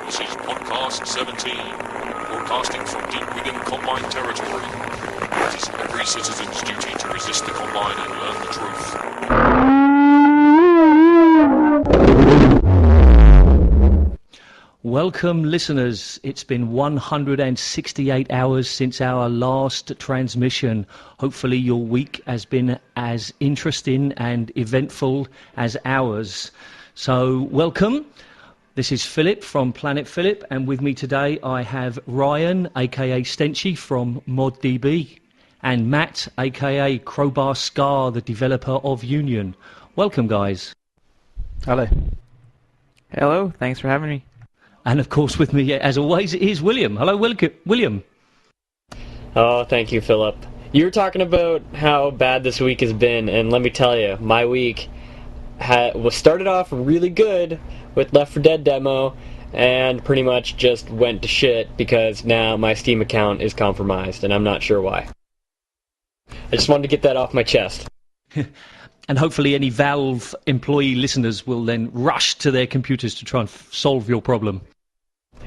This is Podcast17, broadcasting from deep within Combine territory. It is every citizen's duty to resist the Combine and learn the truth. Welcome, listeners. It's been 168 hours since our last transmission. Hopefully your week has been as interesting and eventful as ours. So, welcome. This is Phillip from Planetphillip, and with me today I have Ryan, aka Stenchy from ModDB, and Matt, aka crowbarska, the developer of Union. Welcome, guys. Hello. Hello, thanks for having me. And of course with me, as always, is William. Hello, William. Oh, thank you, Phillip. You were talking about how bad this week has been, and let me tell you, my week was started off really good with Left 4 Dead demo, and pretty much just went to shit because now my Steam account is compromised, and I'm not sure why. I just wanted to get that off my chest. And hopefully any Valve employee listeners will then rush to their computers to try and solve your problem.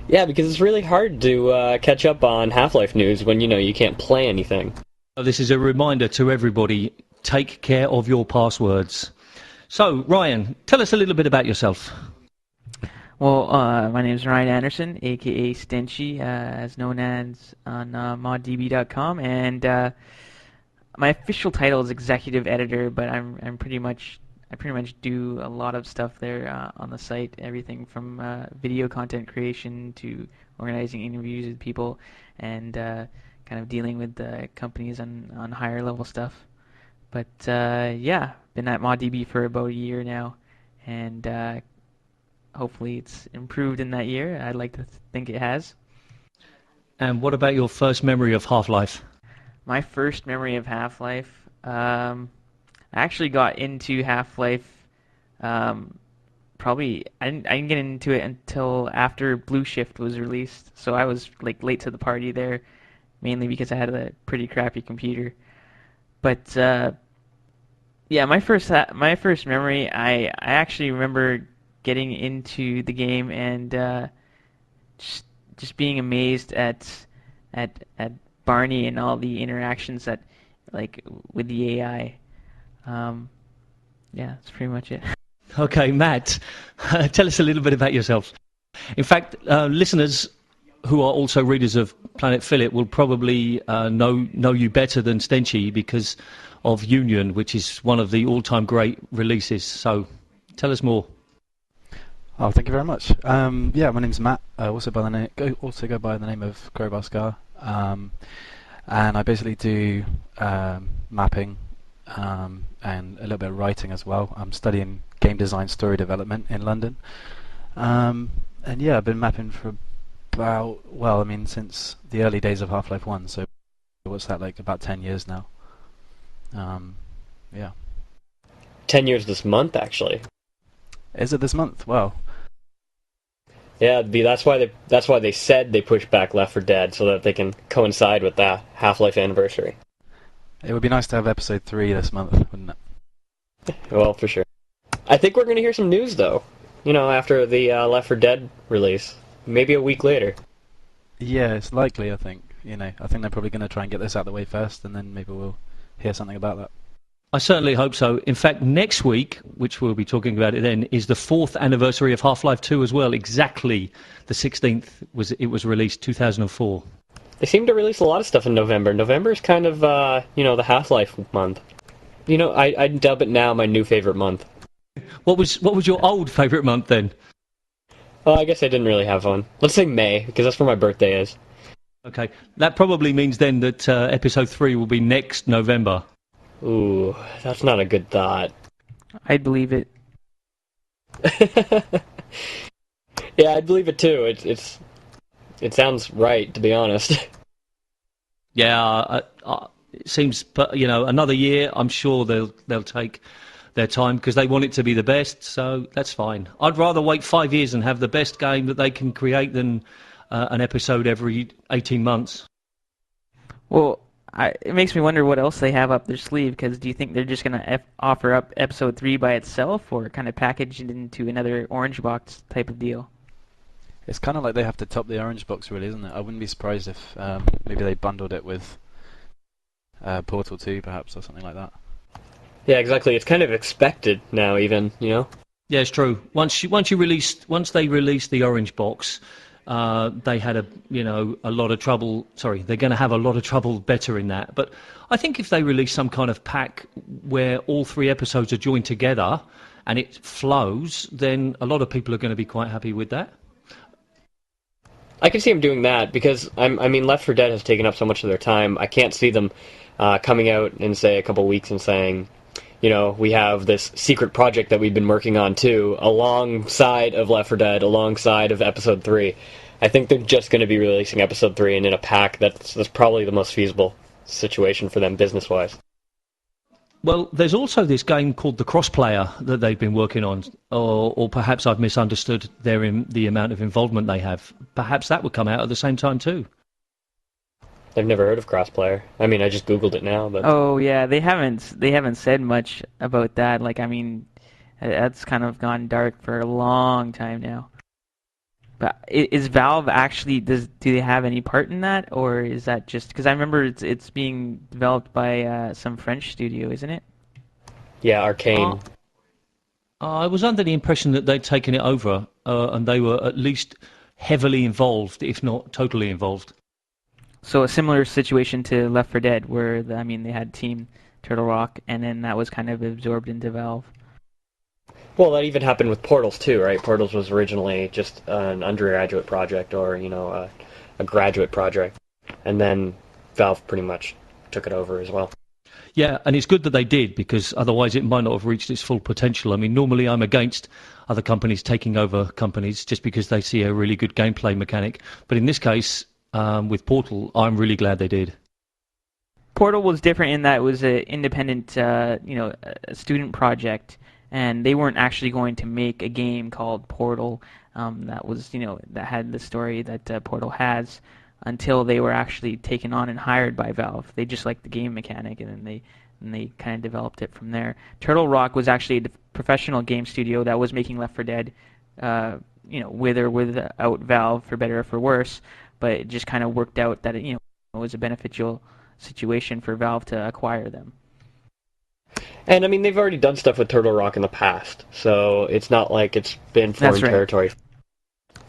Yeah, because it's really hard to catch up on Half-Life news when, you can't play anything. This is a reminder to everybody, take care of your passwords. So, Ryan, tell us a little bit about yourself. Well, my name is Ryan Anderson, aka Stenchy, as known as on moddb.com, and my official title is executive editor, but I pretty much do a lot of stuff there on the site, everything from video content creation to organizing interviews with people, and kind of dealing with the companies on higher level stuff. But yeah, been at ModDB for about a year now, and hopefully it's improved in that year. I'd like to think it has. And what about your first memory of Half-Life? My first memory of Half-Life, I actually got into Half-Life, probably, I didn't get into it until after Blue Shift was released, so I was like late to the party there, mainly because I had a pretty crappy computer. But yeah, my first memory, I actually remember getting into the game and just being amazed at Barney and all the interactions that, like, with the AI. Yeah, that's pretty much it. Okay, Matt, tell us a little bit about yourself. In fact, listeners who are also readers of Planetphillip will probably know you better than Stenchy because of Union, which is one of the all-time great releases. So, tell us more. Oh, thank you very much. Yeah, my name's Matt. I also go by the name of crowbarska, and I basically do mapping and a little bit of writing as well. I'm studying game design story development in London, and yeah, I've been mapping for since the early days of Half-Life 1. So what's that, like about 10 years now? Yeah. 10 years this month, actually. Is it this month? Wow. Yeah, that's why they said they pushed back Left 4 Dead so that they can coincide with the Half-Life anniversary. It would be nice to have episode 3 this month, wouldn't it? Well, for sure. I think we're going to hear some news, though. After the Left 4 Dead release. Maybe a week later. Yeah, it's likely, I think. I think they're probably going to try and get this out of the way first, and then maybe we'll hear something about that. I certainly hope so. In fact, next week, which we'll be talking about it then, is the 4th anniversary of Half-Life 2 as well. Exactly the 16th it was released, 2004. They seem to release a lot of stuff in November. November is kind of, the Half-Life month. I dub it now my new favorite month. What was your old favorite month then? Well, I guess I didn't really have one. Let's say May, because that's where my birthday is. Okay, that probably means then that episode 3 will be next November. Ooh, that's not a good thought. I'd believe it. Yeah, I'd believe it too. It sounds right, to be honest. Yeah, it seems, another year. I'm sure they'll take their time because they want it to be the best. So that's fine. I'd rather wait 5 years and have the best game that they can create than an episode every 18 months. Well, it makes me wonder what else they have up their sleeve, because do you think they're just going to offer up Episode 3 by itself, or kind of package it into another Orange Box type of deal? It's kind of like they have to top the orange box, really, isn't it? I wouldn't be surprised if maybe they bundled it with Portal 2, perhaps, or something like that. Yeah, exactly. It's kind of expected now, even, you know? Yeah, it's true. Once they released the orange box, they had a lot of trouble. Sorry, they're going to have a lot of trouble bettering that. But I think if they release some kind of pack where all 3 episodes are joined together and it flows, then a lot of people are going to be quite happy with that. I can see them doing that because, I mean, Left 4 Dead has taken up so much of their time. I can't see them coming out in, say, a couple weeks and saying, you know, we have this secret project that we've been working on too, alongside of Left 4 Dead, alongside of Episode 3. I think they're just going to be releasing Episode 3 and in a pack. That's probably the most feasible situation for them business-wise. Well, there's also this game called the Crossplayer that they've been working on, or perhaps I've misunderstood the amount of involvement they have. Perhaps that would come out at the same time too. I've never heard of Crossplayer. I mean, I just Googled it now, but... Oh, yeah, they haven't said much about that. Like, I mean, that's kind of gone dark for a long time now. But is Valve actually, do they have any part in that, or is that just, because I remember it's being developed by some French studio, isn't it? Yeah, Arcane. I was under the impression that they'd taken it over, and they were at least heavily involved, if not totally involved. So a similar situation to Left 4 Dead, where they had Team Turtle Rock, and then that was kind of absorbed into Valve. Well, that even happened with Portals too, right? Portals was originally just an undergraduate project, or a graduate project, and then Valve pretty much took it over as well. Yeah, and it's good that they did, because otherwise it might not have reached its full potential. I mean, normally I'm against other companies taking over companies just because they see a really good gameplay mechanic, but in this case, with Portal, I'm really glad they did. Portal was different in that it was an independent, a student project, and they weren't actually going to make a game called Portal that was, that had the story that Portal has, until they were actually taken on and hired by Valve. They just liked the game mechanic, and then they kind of developed it from there. Turtle Rock was actually a professional game studio that was making Left 4 Dead, with or without Valve, for better or for worse. But it just kind of worked out that it was a beneficial situation for Valve to acquire them. And I mean, they've already done stuff with Turtle Rock in the past, so it's not like it's been foreign territory.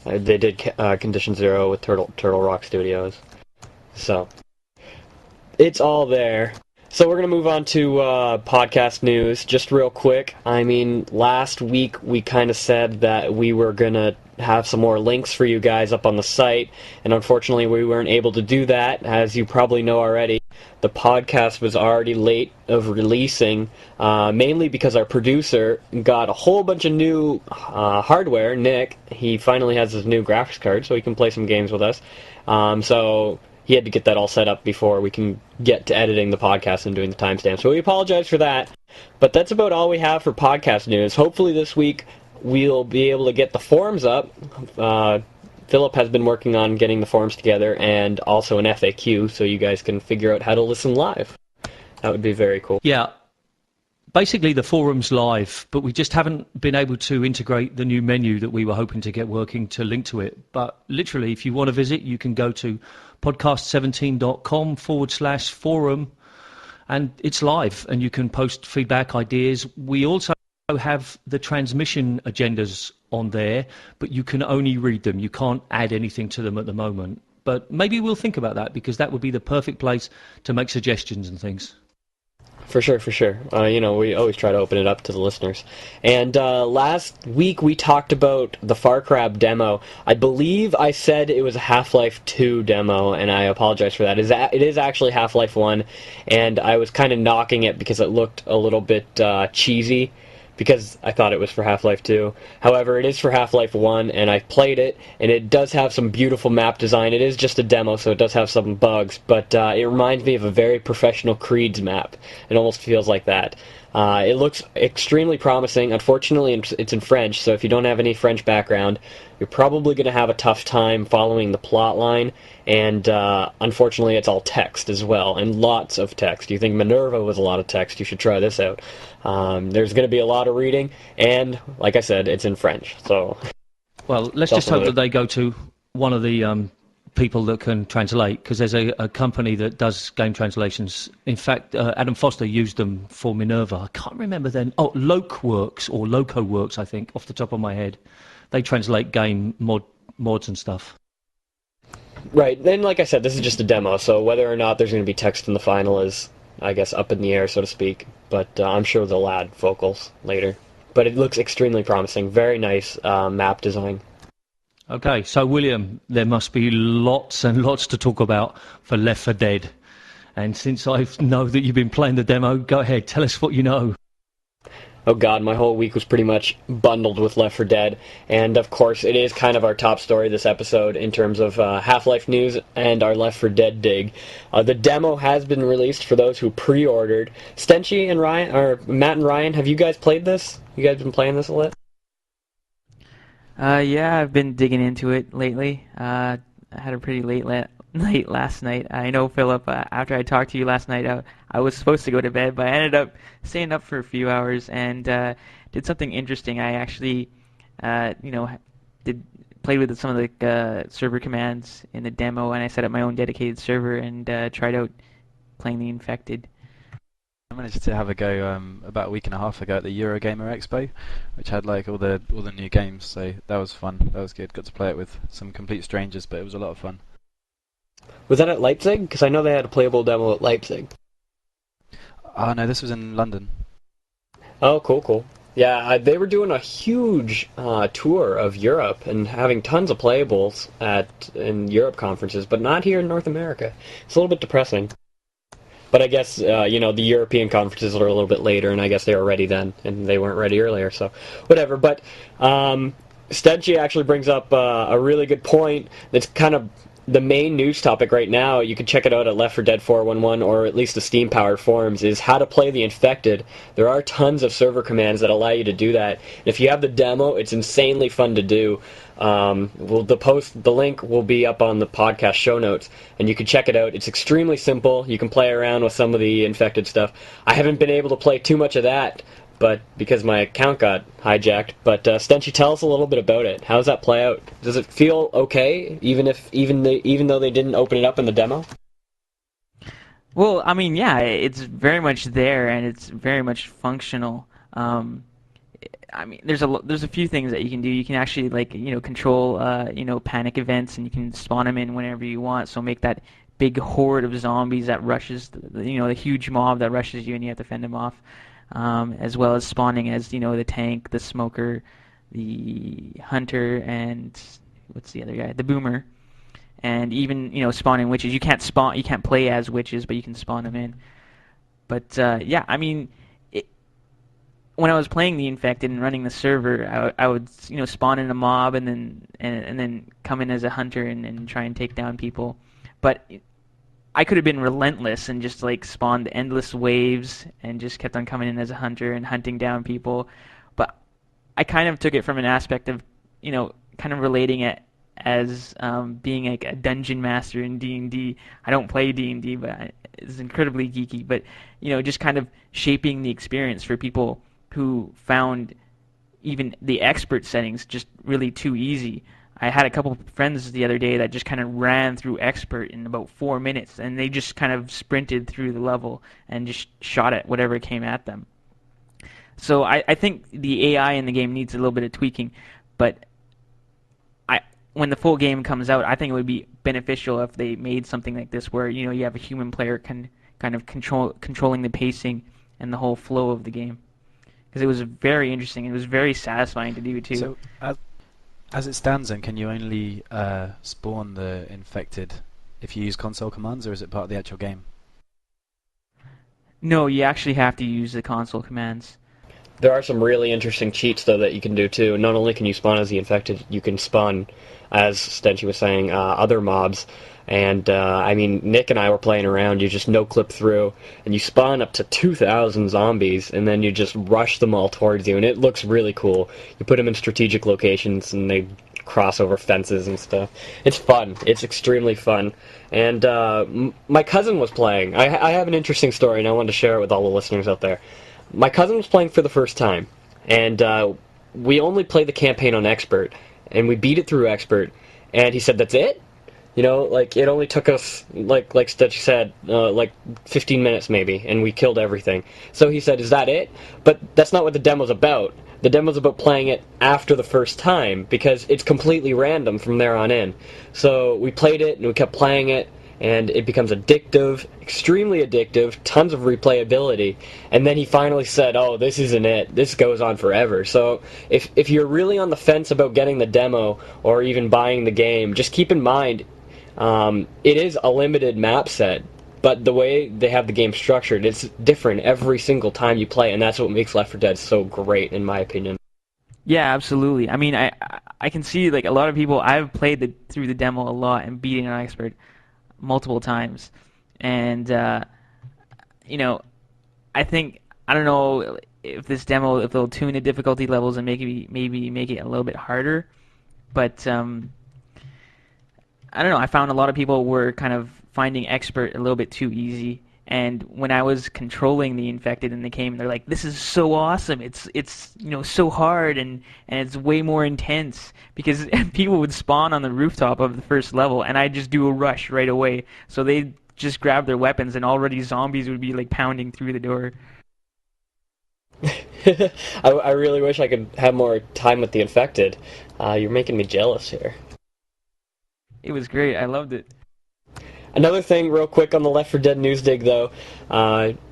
They did Condition Zero with Turtle Rock Studios, so it's all there. So we're going to move on to podcast news, just real quick. I mean, last week we kind of said that we were going to have some more links for you guys up on the site, and unfortunately we weren't able to do that. As you probably know already, the podcast was already late of releasing, mainly because our producer got a whole bunch of new hardware. Nick, he finally has his new graphics card, so he can play some games with us. So he had to get that all set up before we can get to editing the podcast and doing the timestamp. So we apologize for that. But that's about all we have for podcast news. Hopefully this week we'll be able to get the forums up. Phillip has been working on getting the forums together, and also an FAQ so you guys can figure out how to listen live. That would be very cool. Yeah. Basically, the forum's live, but we just haven't been able to integrate the new menu that we were hoping to get working to link to it. But literally, if you want to visit, you can go to podcast17.com/forum, and it's live, and you can post feedback, ideas. We also have the transmission agendas on there, but you can only read them. You can't add anything to them at the moment. But maybe we'll think about that, because that would be the perfect place to make suggestions and things. For sure. We always try to open it up to the listeners. And last week we talked about the Farcrab demo. I believe I said it was a Half-Life 2 demo, and I apologize for that. It is actually Half-Life 1, and I was kind of knocking it because it looked a little bit cheesy, because I thought it was for Half-Life 2. However, it is for Half-Life 1, and I played it, and it does have some beautiful map design. It is just a demo, so it does have some bugs, but it reminds me of a very professional Creed's map. It almost feels like that. It looks extremely promising. Unfortunately, it's in French, so if you don't have any French background, you're probably going to have a tough time following the plot line, and unfortunately it's all text as well, and lots of text. You think Minerva was a lot of text, you should try this out. There's going to be a lot of reading, and like I said, it's in French, so... Well, let's just hope that they go to one of the people that can translate, because there's a company that does game translations. In fact, Adam Foster used them for Minerva. I can't remember then. Oh, LocoWorks, I think, off the top of my head. They translate game mods and stuff. Right. Then, like I said, this is just a demo, so whether or not there's going to be text in the final is, I guess, up in the air, so to speak. But I'm sure they'll add vocals later. But it looks extremely promising. Very nice map design. Okay, so William, there must be lots and lots to talk about for Left 4 Dead. And since I know that you've been playing the demo, go ahead, tell us what you know. Oh god, my whole week was pretty much bundled with Left 4 Dead, and of course it is kind of our top story this episode in terms of Half-Life news and our Left 4 Dead dig. The demo has been released for those who pre-ordered. Stenchy and Ryan, or Matt and Ryan, have you guys played this? You guys been playing this a lot? Yeah, I've been digging into it lately. I had a pretty late last night. I know, Philip, after I talked to you last night, I was supposed to go to bed, but I ended up staying up for a few hours and did something interesting. I actually, played with some of the server commands in the demo, and I set up my own dedicated server and tried out playing the Infected. I managed to have a go about a week and a half ago at the Eurogamer Expo, which had like all the new games. So that was fun. That was good. Got to play it with some complete strangers, but it was a lot of fun. Was that at Leipzig? Because I know they had a playable demo at Leipzig. Oh no, this was in London. Oh, cool. Yeah, they were doing a huge tour of Europe and having tons of playables in Europe conferences, but not here in North America. It's a little bit depressing. But I guess, the European conferences are a little bit later, and I guess they were ready then, and they weren't ready earlier, so whatever. But Stenchy actually brings up a really good point that's kind of the main news topic right now. You can check it out at Left 4 Dead 411, or at least the Steam-powered forums, is how to play the Infected. There are tons of server commands that allow you to do that. And if you have the demo, it's insanely fun to do. The link will be up on the podcast show notes, and you can check it out. It's extremely simple. You can play around with some of the Infected stuff. I haven't been able to play too much of that, but because my account got hijacked. But Stenchy, tell us a little bit about it. How does that play out? Does it feel okay, even though they didn't open it up in the demo? Well, I mean, yeah, it's very much there, and it's very much functional. I mean, there's a few things that you can do. You can actually control panic events, and you can spawn them in whenever you want. So make that big horde of zombies that rushes, the huge mob that rushes you, and you have to fend them off. As well as spawning as the tank, the smoker, the hunter, and what's the other guy? The boomer, and even spawning witches. You can't play as witches, but you can spawn them in. But yeah, I mean, when I was playing the Infected and running the server, I would spawn in a mob and then come in as a hunter and try and take down people, but I could have been relentless and just spawned endless waves and just kept on coming in as a hunter and hunting down people. But I kind of took it from an aspect of, kind of relating it as being like a dungeon master in D&D. I don't play D&D, but it's incredibly geeky. But, just kind of shaping the experience for people who found even the expert settings just really too easy. I had a couple of friends the other day that just kind of ran through expert in about 4 minutes, and they just kind of sprinted through the level and just shot at whatever came at them. So I think the AI in the game needs a little bit of tweaking, but when the full game comes out, I think it would be beneficial if they made something like this where you have a human player kind of controlling the pacing and the whole flow of the game, because it was very interesting. It was very satisfying to do too. So, as it stands, then, can you only spawn the Infected if you use console commands, or is it part of the actual game? No, you actually have to use the console commands. There are some really interesting cheats, though, that you can do, too. Not only can you spawn as the Infected, you can spawn, as Stenchy was saying, other mobs. And, I mean, Nick and I were playing around. You just no-clip through, and you spawn up to 2,000 zombies, and then you just rush them all towards you, and it looks really cool. You put them in strategic locations, and they cross over fences and stuff. It's fun. It's extremely fun. And my cousin was playing. I have an interesting story, and I wanted to share it with all the listeners out there. My cousin was playing for the first time, and we only played the campaign on Expert. and we beat it through expert. And he said, "That's it." You know, like, it only took us, like Stitch said, like 15 minutes maybe, and we killed everything. So he said, "Is that it?" But that's not what the demo's about. The demo's about playing it after the first time, because it's completely random from there on in. So we played it, and we kept playing it, and it becomes addictive, extremely addictive, tons of replayability. And then he finally said, "Oh, this isn't it. This goes on forever." So if you're really on the fence about getting the demo, or even buying the game, just keep in mind, it is a limited map set, but the way they have the game structured, it's different every single time you play, and that's what makes Left 4 Dead so great, in my opinion. Yeah, absolutely. I mean, I can see, like, a lot of people, I've played through the demo a lot and beating an expert multiple times, and you know, I don't know if this demo, if they'll tune the difficulty levels and maybe make it a little bit harder, but I don't know, I found a lot of people were kind of finding expert a little bit too easy, and when I was controlling the infected and they came, they're like, "This is so awesome, it's you know, so hard, and it's way more intense," because people would spawn on the rooftop of the first level and I'd just do a rush right away, so they'd just grab their weapons and already zombies would be like pounding through the door. I really wish I could have more time with the infected. You're making me jealous here. It was great. I loved it. Another thing, real quick, on the Left 4 Dead news dig, though,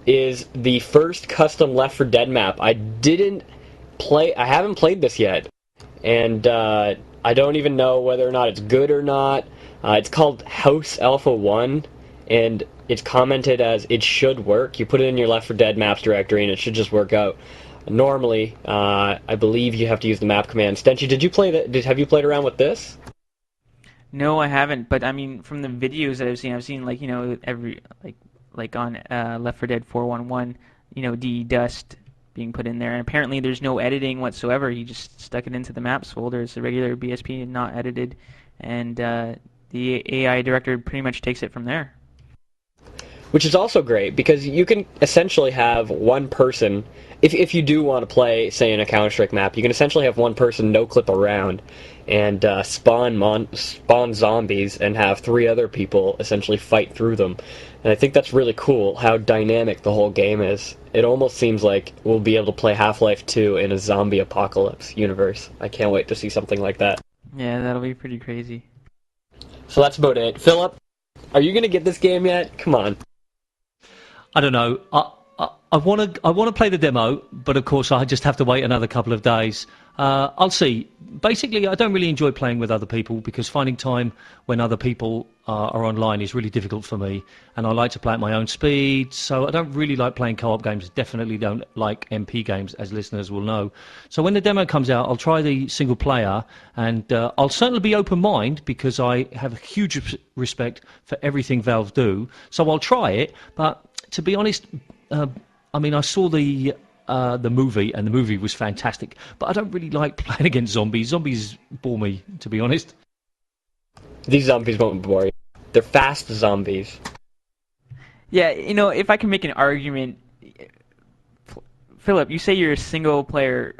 is the first custom Left 4 Dead map. I haven't played this yet, and I don't even know whether or not it's good or not. It's called House Alpha 1, and it's commented as it should work. You put it in your Left 4 Dead maps directory, and it should just work out. Normally, I believe you have to use the map command. Stenchy, did you play that? Have you played around with this? No, I haven't. But I mean, from the videos that I've seen, like, you know, every like on Left 4 Dead 411, you know, DE Dust being put in there, and apparently there's no editing whatsoever. He just stuck it into the maps folder. It's a regular BSP, not edited, and the AI director pretty much takes it from there. Which is also great, because you can essentially have one person, if you do want to play, say, in a Counter-Strike map, you can essentially have one person no-clip around and spawn zombies and have 3 other people essentially fight through them. And I think that's really cool, how dynamic the whole game is. It almost seems like we'll be able to play Half-Life 2 in a zombie apocalypse universe. I can't wait to see something like that. Yeah, that'll be pretty crazy. So that's about it. Phillip, are you going to get this game yet? Come on. I don't know. I want to play the demo, but of course I just have to wait another couple of days. I'll see. Basically, I don't really enjoy playing with other people, because finding time when other people are online is really difficult for me, and I like to play at my own speed, so I don't really like playing co-op games. Definitely don't like MP games, as listeners will know. So when the demo comes out, I'll try the single player, and I'll certainly be open-minded, because I have a huge respect for everything Valve do, so I'll try it. But to be honest, I mean, I saw the movie, and the movie was fantastic, but I don't really like playing against zombies. Zombies bore me, to be honest. These zombies won't bore you. They're fast zombies. Yeah, you know, if I can make an argument, Phillip, you say you're a single player,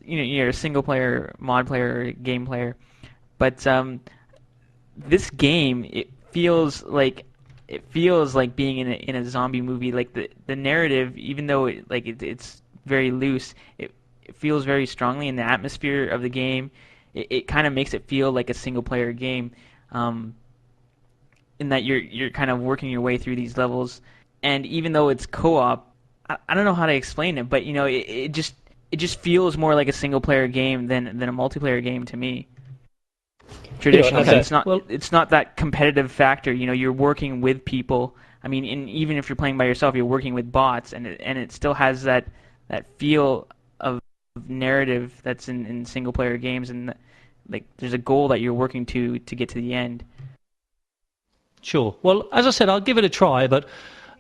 you're a single player mod player, game player, but this game, it feels like being in a zombie movie. Like the narrative, even though it's very loose, it feels very strongly in the atmosphere of the game. It kind of makes it feel like a single player game, in that you're kind of working your way through these levels. And even though it's co-op, I don't know how to explain it, but you know, it just feels more like a single player game than a multiplayer game to me. Traditionally, it's not that competitive factor. You know, you're working with people. I mean, even if you're playing by yourself, you're working with bots, and it still has that feel of narrative that's in single player games, and like there's a goal that you're working to get to the end. Sure. Well, as I said, I'll give it a try, but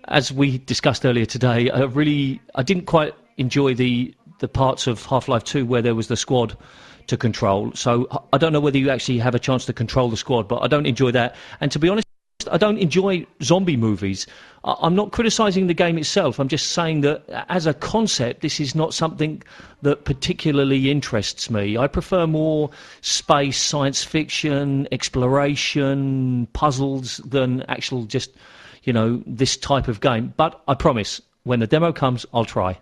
as we discussed earlier today, I didn't quite enjoy the parts of Half-Life 2 where there was the squad to control. So I don't know whether you actually have a chance to control the squad, but I don't enjoy that. And to be honest, I don't enjoy zombie movies. I'm not criticising the game itself. I'm just saying that as a concept, this is not something that particularly interests me. I prefer more space, science fiction, exploration, puzzles than actual just, this type of game. But I promise, when the demo comes, I'll try.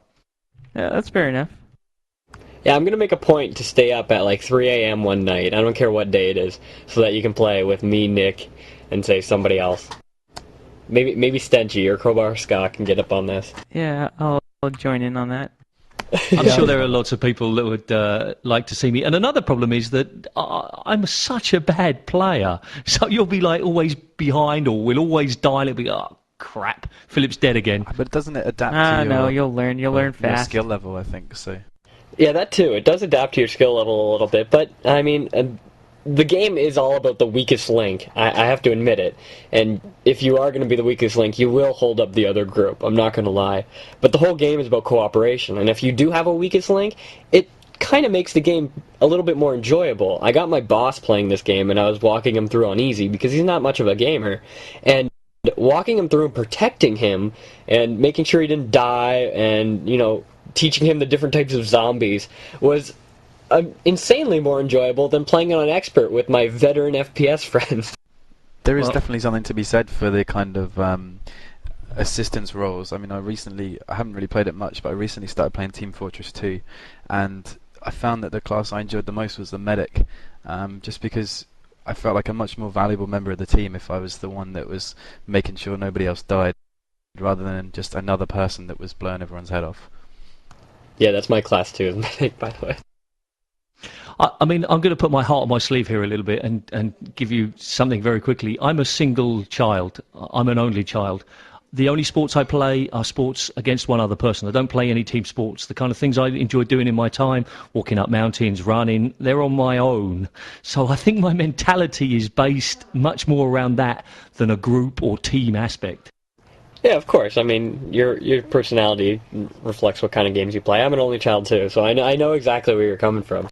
Yeah, that's fair enough. Yeah, I'm going to make a point to stay up at like 3 a.m. one night. I don't care what day it is, so that you can play with me, Nick, and say somebody else. Maybe Stenchy or crowbarska can get up on this. Yeah, I'll join in on that. I'm sure there are lots of people that would like to see me. And another problem is that I'm such a bad player. So you'll be like always behind, or we'll always die and it'll be, oh, crap, Philip's dead again. But doesn't it adapt to your... No, you'll learn fast. Your skill level, I think, so... Yeah, that too. It does adapt to your skill level a little bit, but, I mean... the game is all about the weakest link. I have to admit it. And if you are going to be the weakest link, you will hold up the other group. I'm not going to lie. But the whole game is about cooperation. And if you do have a weakest link, it kind of makes the game a little bit more enjoyable. I got my boss playing this game, and I was walking him through on easy because he's not much of a gamer. And walking him through and protecting him and making sure he didn't die and, teaching him the different types of zombies was... insanely more enjoyable than playing on an expert with my veteran FPS friends. There is definitely something to be said for the kind of assistance roles. I mean, I haven't really played it much, but I recently started playing Team Fortress 2, and I found that the class I enjoyed the most was the medic, just because I felt like a much more valuable member of the team if I was the one that was making sure nobody else died, rather than just another person that was blowing everyone's head off. Yeah, that's my class too, medic, by the way. I mean, I'm going to put my heart on my sleeve here a little bit and give you something very quickly. I'm a single child. I'm an only child. The only sports I play are sports against one other person. I don't play any team sports. The kind of things I enjoy doing in my time, walking up mountains, running, they're on my own. So I think my mentality is based much more around that than a group or team aspect. Yeah, of course. I mean, your personality reflects what kind of games you play. I'm an only child too, so I know exactly where you're coming from.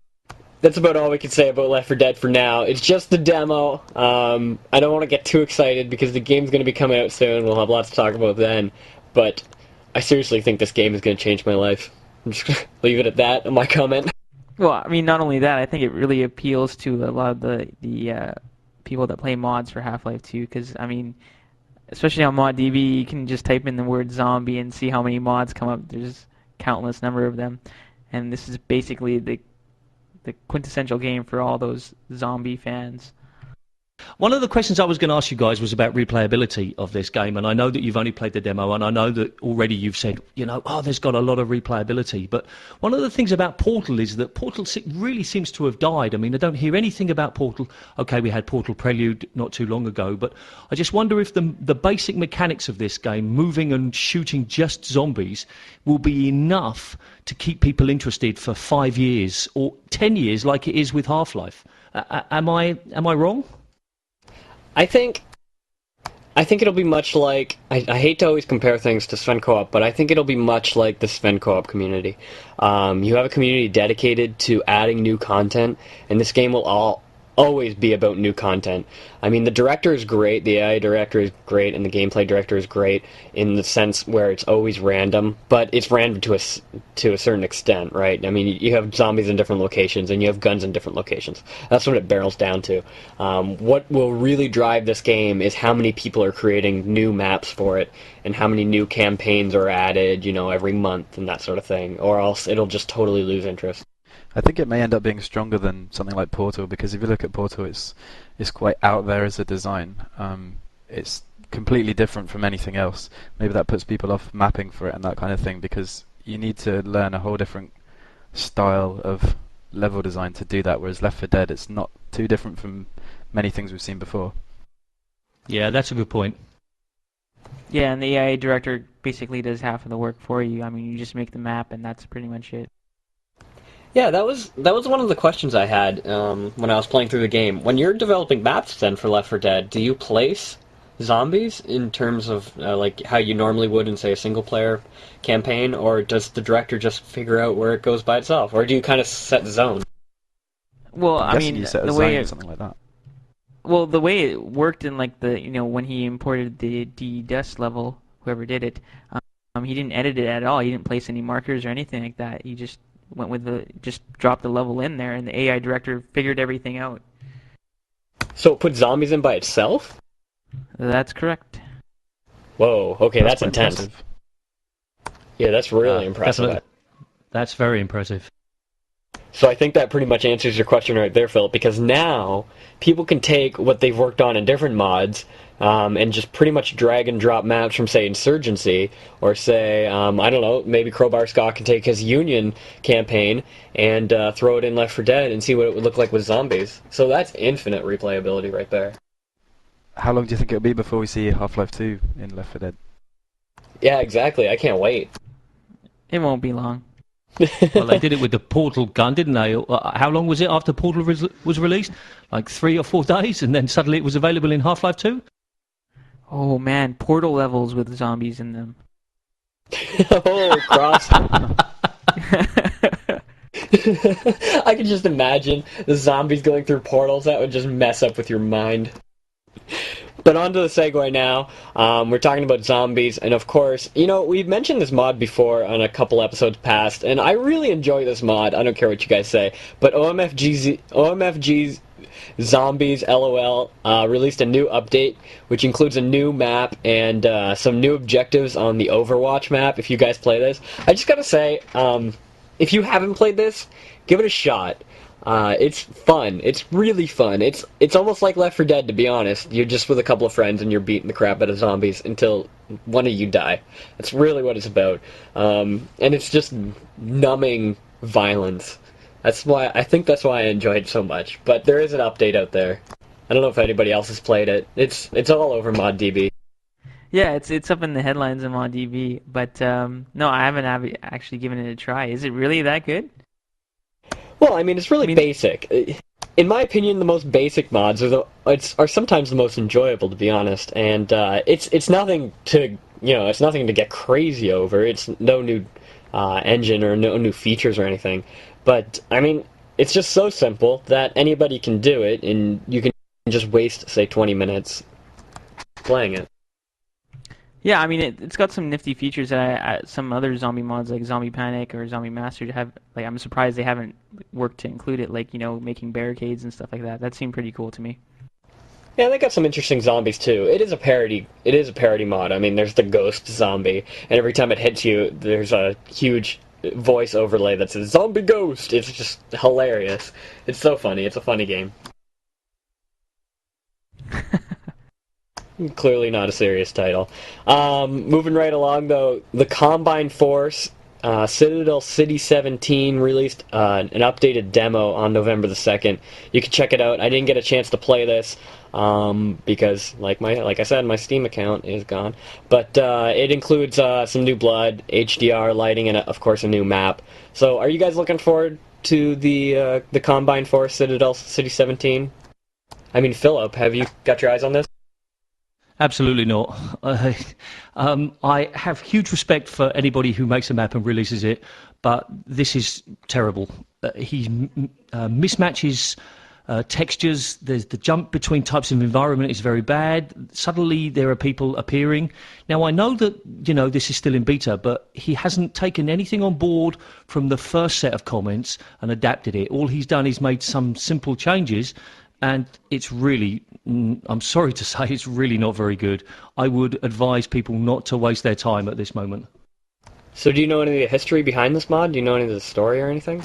That's about all we can say about Left 4 Dead for now. It's just the demo. I don't want to get too excited because the game's going to be coming out soon. We'll have lots to talk about then. But I seriously think this game is going to change my life. I'm just going to leave it at that in my comment. Well, I mean, not only that, I think it really appeals to a lot of the people that play mods for Half-Life 2, because, I mean, especially on ModDB, you can just type in the word zombie and see how many mods come up. There's countless number of them. And this is basically the quintessential game for all those zombie fans. One of the questions I was going to ask you guys was about replayability of this game, and I know that you've only played the demo, and I know that already you've said, there's got a lot of replayability. But one of the things about Portal is that Portal really seems to have died. I mean, I don't hear anything about Portal. Okay, we had Portal Prelude not too long ago, but I just wonder if the basic mechanics of this game, moving and shooting just zombies, will be enough to keep people interested for 5 years or 10 years like it is with Half-Life. Am I wrong? I think it'll be much like... I hate to always compare things to Sven Co-op, but I think it'll be much like the Sven Co-op community. You have a community dedicated to adding new content, and this game will always be about new content. I mean, the director is great, the AI director is great, and the gameplay director is great in the sense where it's always random, but it's random to a certain extent, right? I mean, you have zombies in different locations, and you have guns in different locations. That's what it barrels down to. What will really drive this game is how many people are creating new maps for it, and how many new campaigns are added, every month, and that sort of thing, or else it'll just totally lose interest. I think it may end up being stronger than something like Portal, because if you look at Portal, it's quite out there as a design. It's completely different from anything else. Maybe that puts people off mapping for it and that kind of thing, because you need to learn a whole different style of level design to do that, whereas Left 4 Dead, it's not too different from many things we've seen before. Yeah, that's a good point. Yeah, and the AI director basically does half of the work for you. I mean, you just make the map, and that's pretty much it. Yeah, that was one of the questions I had when I was playing through the game. When you're developing maps then for Left 4 Dead, do you place zombies in terms of like how you normally would in, say, a single-player campaign, or does the director just figure out where it goes by itself, or do you kind of set the zone? Well, I mean, you set a zone or something like that. Well, the way it worked in like the when he imported the dust level, whoever did it, he didn't edit it at all. He didn't place any markers or anything like that. He just went with just dropped the level in there, and the AI director figured everything out. So it put zombies in by itself? That's correct. Whoa, okay, that's intense. Impressive. Yeah, that's really impressive. That's very impressive. So I think that pretty much answers your question right there, Phillip, because now people can take what they've worked on in different mods and just pretty much drag and drop maps from, say, Insurgency, or say, I don't know, maybe crowbarska can take his Union campaign and throw it in Left 4 Dead and see what it would look like with zombies. So that's infinite replayability right there. How long do you think it'll be before we see Half-Life 2 in Left 4 Dead? Yeah, exactly. I can't wait. It won't be long. Well, they did it with the Portal gun, didn't they? How long was it after Portal was released? Like 3 or 4 days, and then suddenly it was available in Half-Life 2? Oh man, Portal levels with zombies in them. Oh, Cross. I can just imagine the zombies going through portals. That would just mess up with your mind. But on to the segue now. We're talking about zombies, and of course, we've mentioned this mod before on a couple episodes past, and I really enjoy this mod. I don't care what you guys say. But OMFG's Zombies LOL released a new update, which includes a new map and some new objectives on the Overwatch map, if you guys play this. I just gotta say, if you haven't played this, give it a shot. It's fun. It's really fun. It's almost like Left 4 Dead, to be honest. You're just with a couple of friends and you're beating the crap out of zombies until one of you die. That's really what it's about. And it's just numbing violence. I think that's why I enjoy it so much. But there is an update out there. I don't know if anybody else has played it. It's all over ModDB. Yeah, it's up in the headlines of ModDB, but no, I haven't actually given it a try. Is it really that good? Well, I mean, it's really basic. In my opinion, the most basic mods are sometimes the most enjoyable, to be honest. And it's nothing to get crazy over. It's no new engine or no new features or anything. But I mean, it's just so simple that anybody can do it, and you can just waste, say, 20 minutes playing it. Yeah, I mean, it's got some nifty features that some other zombie mods like Zombie Panic or Zombie Master have. Like, I'm surprised they haven't worked to include it, like, making barricades and stuff like that. That seemed pretty cool to me. Yeah, they got some interesting zombies too. It is a parody mod. I mean, there's the ghost zombie, and every time it hits you, there's a huge voice overlay that says "Zombie Ghost." It's just hilarious. It's so funny. It's a funny game. Clearly not a serious title. Moving right along, though, the Combine Force, Citadel City 17 released an updated demo on November the 2nd. You can check it out. I didn't get a chance to play this because, like I said, my Steam account is gone. But it includes some new blood, HDR lighting, and of course a new map. So, are you guys looking forward to the Combine Force Citadel City 17? I mean, Phillip, have you got your eyes on this? Absolutely not. I have huge respect for anybody who makes a map and releases it, but this is terrible. He mismatches textures. The jump between types of environment is very bad. Suddenly there are people appearing. Now, I know that this is still in beta, but he hasn't taken anything on board from the first set of comments and adapted it. All he's done is made some simple changes, and it's really, I'm sorry to say, it's really not very good. I would advise people not to waste their time at this moment. So do you know any of the history behind this mod? Do you know any of the story or anything?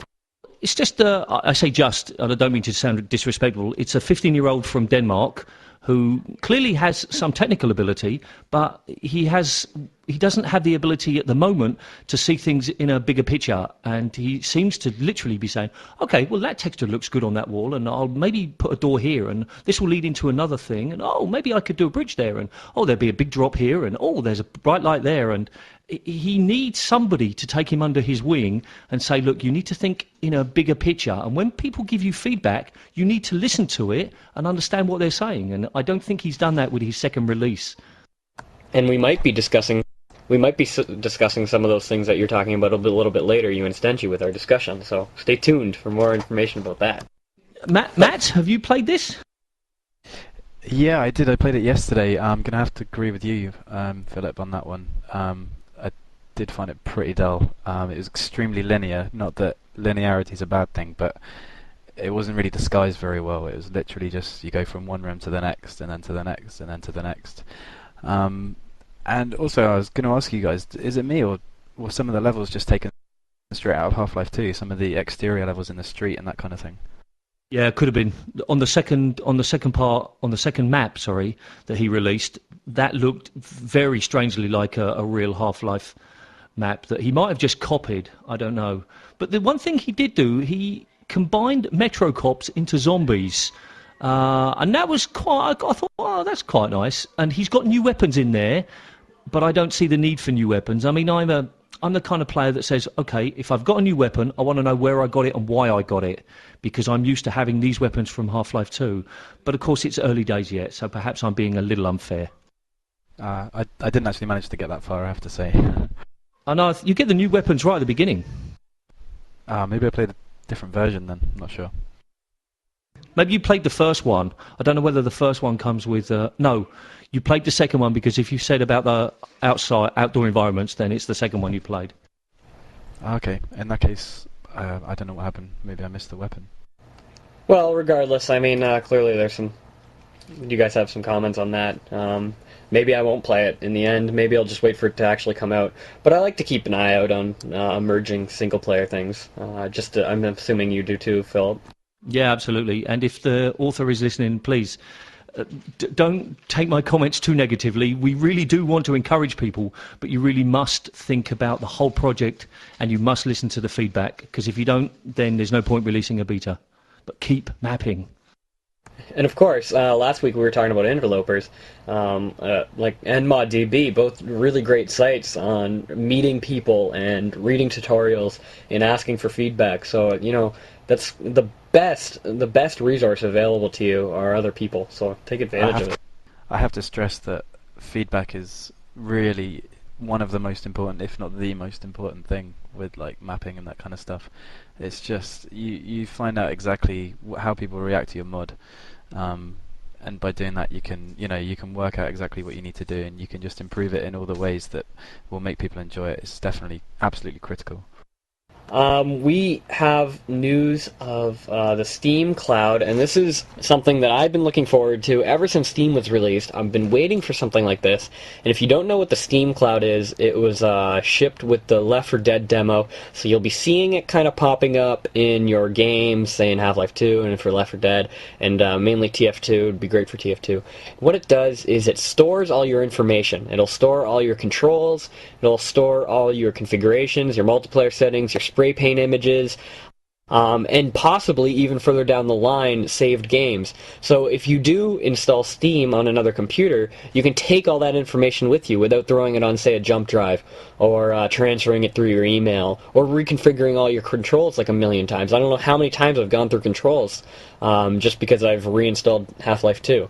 It's just, I say just, and I don't mean to sound disrespectful, it's a 15-year-old from Denmark who clearly has some technical ability, but he doesn't have the ability at the moment to see things in a bigger picture, and he seems to literally be saying, okay, well, that texture looks good on that wall, and I'll maybe put a door here, and this will lead into another thing, and maybe I could do a bridge there, and there'll be a big drop here, and there's a bright light there, and he needs somebody to take him under his wing and say, look, you need to think in a bigger picture, and when people give you feedback, you need to listen to it and understand what they're saying, and I don't think he's done that with his second release. And we might be discussing some of those things that you're talking about a little bit later, you and Stenchy, with our discussion, so stay tuned for more information about that. Matt, have you played this? Yeah, I did. I played it yesterday. I'm going to have to agree with you, Philip, on that one. I did find it pretty dull. It was extremely linear. Not that linearity is a bad thing, but it wasn't really disguised very well. It was literally just you go from one room to the next, and then to the next, and then to the next. And also, I was going to ask you guys, is it me, or were some of the levels just taken straight out of Half-Life 2? Some of the exterior levels in the street and that kind of thing? Yeah, it could have been on the second map. Sorry, that he released. That looked very strangely like a real Half-Life map that he might have just copied. I don't know. But the one thing he did do, he combined Metro Cops into zombies, and that was quite. I thought, oh, that's quite nice. And he's got new weapons in there, but I don't see the need for new weapons. I mean, I'm the kind of player that says, okay, if I've got a new weapon, I want to know where I got it and why I got it, because I'm used to having these weapons from Half-Life 2. But of course, it's early days yet, so perhaps I'm being a little unfair. I didn't actually manage to get that far, I have to say. I know, you get the new weapons right at the beginning. Maybe I played a different version then, I'm not sure. Maybe you played the first one. I don't know whether the first one comes with... No, you played the second one, because if you said about the outdoor environments, then it's the second one you played. Okay, in that case, I don't know what happened. Maybe I missed the weapon. Well, regardless, I mean, clearly there's some... You guys have some comments on that. Maybe I won't play it in the end. Maybe I'll just wait for it to actually come out. But I like to keep an eye out on emerging single-player things. I'm assuming you do too, Philip. Yeah, absolutely. And if the author is listening, please... don't take my comments too negatively. We really do want to encourage people, but you really must think about the whole project and you must listen to the feedback, because if you don't, then there's no point releasing a beta. But keep mapping. And of course, last week we were talking about interlopers, like and ModDB, both really great sites on meeting people and reading tutorials and asking for feedback. So, you know, that's the best resource available to you are other people. So take advantage of it. I have to stress that feedback is really one of the most important, if not the most important thing with like mapping and that kind of stuff. It's just you find out exactly how people react to your mod. And by doing that, you can work out exactly what you need to do, and you can just improve it in all the ways that will make people enjoy it. It's definitely absolutely critical. We have news of the Steam Cloud, and this is something that I've been looking forward to ever since Steam was released. I've been waiting for something like this, and if you don't know what the Steam Cloud is, it was shipped with the Left 4 Dead demo, so you'll be seeing it kind of popping up in your games, say in Half-Life 2 and for Left 4 Dead, and mainly TF2. It would be great for TF2. What it does is it stores all your information. It'll store all your controls, it'll store all your configurations, your multiplayer settings, your spray paint images, and possibly even further down the line, saved games. So if you do install Steam on another computer, you can take all that information with you without throwing it on, say, a jump drive, or transferring it through your email, or reconfiguring all your controls like a million times. I don't know how many times I've gone through controls just because I've reinstalled Half-Life 2.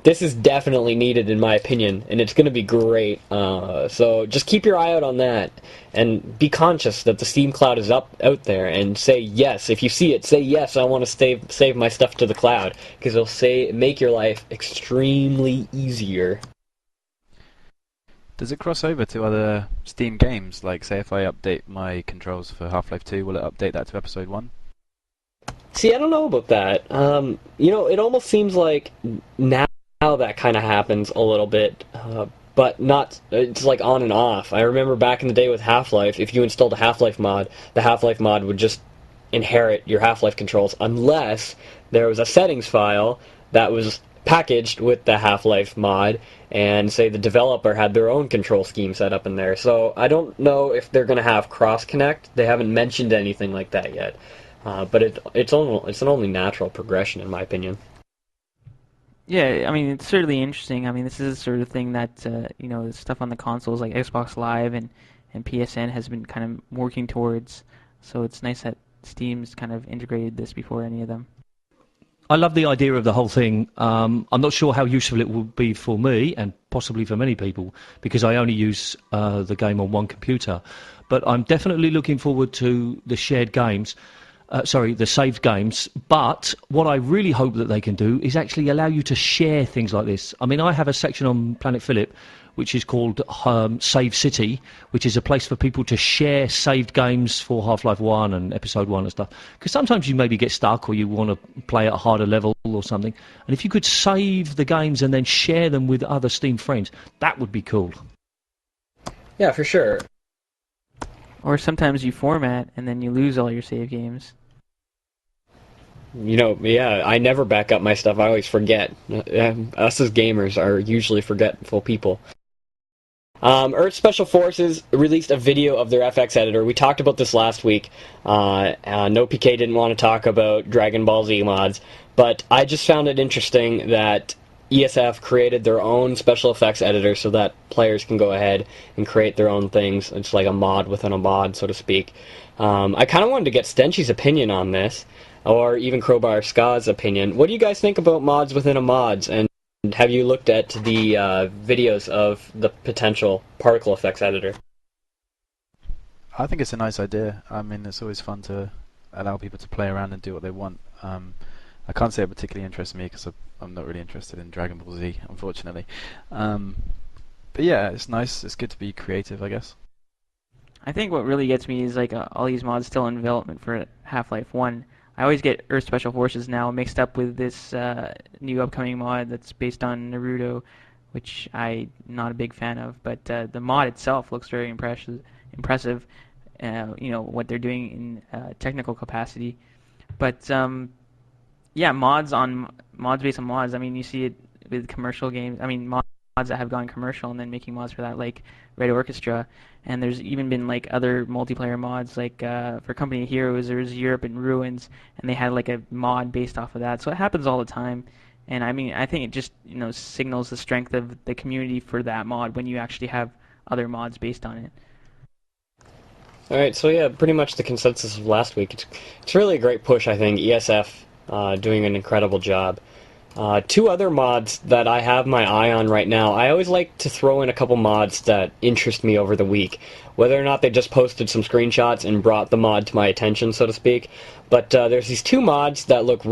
This is definitely needed in my opinion, and it's going to be great. So just keep your eye out on that, and be conscious that the Steam Cloud is out there, and say yes. If you see it, say yes, I want to save my stuff to the cloud, because it'll make your life extremely easier. Does it cross over to other Steam games? Like, say if I update my controls for Half-Life 2, will it update that to Episode 1? See, I don't know about that. It almost seems like now that kind of happens a little bit, but not, it's like on and off. I remember back in the day with Half-Life, if you installed a Half-Life mod, the Half-Life mod would just inherit your Half-Life controls, unless there was a settings file that was packaged with the Half-Life mod, and say the developer had their own control scheme set up in there. So I don't know if they're going to have cross-connect. They haven't mentioned anything like that yet. But it's an only natural progression, in my opinion. Yeah, I mean, it's certainly interesting. I mean, this is the sort of thing that, stuff on the consoles like Xbox Live and PSN has been kind of working towards. So it's nice that Steam's kind of integrated this before any of them. I love the idea of the whole thing. I'm not sure how useful it will be for me, and possibly for many people, because I only use the game on one computer. But I'm definitely looking forward to the shared games. the saved games. But what I really hope that they can do is actually allow you to share things like this. I mean, I have a section on Planetphillip which is called Save City, which is a place for people to share saved games for Half-Life 1 and Episode 1 and stuff. Because sometimes you maybe get stuck or you want to play at a harder level or something. And if you could save the games and then share them with other Steam friends, that would be cool. Yeah, for sure. Or sometimes you format and then you lose all your save games. You know, yeah, I never back up my stuff. I always forget. Us as gamers are usually forgetful people. Earth Special Forces released a video of their FX editor. We talked about this last week. No PK didn't want to talk about Dragon Ball Z mods, but I just found it interesting that ESF created their own special effects editor so that players can go ahead and create their own things. It's like a mod within a mod, so to speak. I kind of wanted to get Stenchy's opinion on this, or even crowbarska's opinion. What do you guys think about mods within a mods, and have you looked at the videos of the potential particle effects editor? I think it's a nice idea. I mean, it's always fun to allow people to play around and do what they want. I can't say it particularly interests me because I'm not really interested in Dragon Ball Z, unfortunately. But yeah, it's nice. It's good to be creative, I guess. I think what really gets me is like all these mods still in development for Half-Life 1. I always get Earth Special Forces now mixed up with this new upcoming mod that's based on Naruto, which I'm not a big fan of. But the mod itself looks very impressive. You know what they're doing in technical capacity. But yeah, mods based on mods. I mean, you see it with commercial games. I mean, mods that have gone commercial and then making mods for that, like Red Orchestra. And there's even been like other multiplayer mods, like for Company of Heroes, there was Europe in Ruins, and they had like a mod based off of that. So it happens all the time. And I mean, I think it just signals the strength of the community for that mod when you actually have other mods based on it. All right, so yeah, pretty much the consensus of last week. It's really a great push, I think. ESF doing an incredible job. Two other mods that I have my eye on right now. I always like to throw in a couple mods that interest me over the week. Whether or not they just posted some screenshots and brought the mod to my attention, so to speak. But there's these two mods that look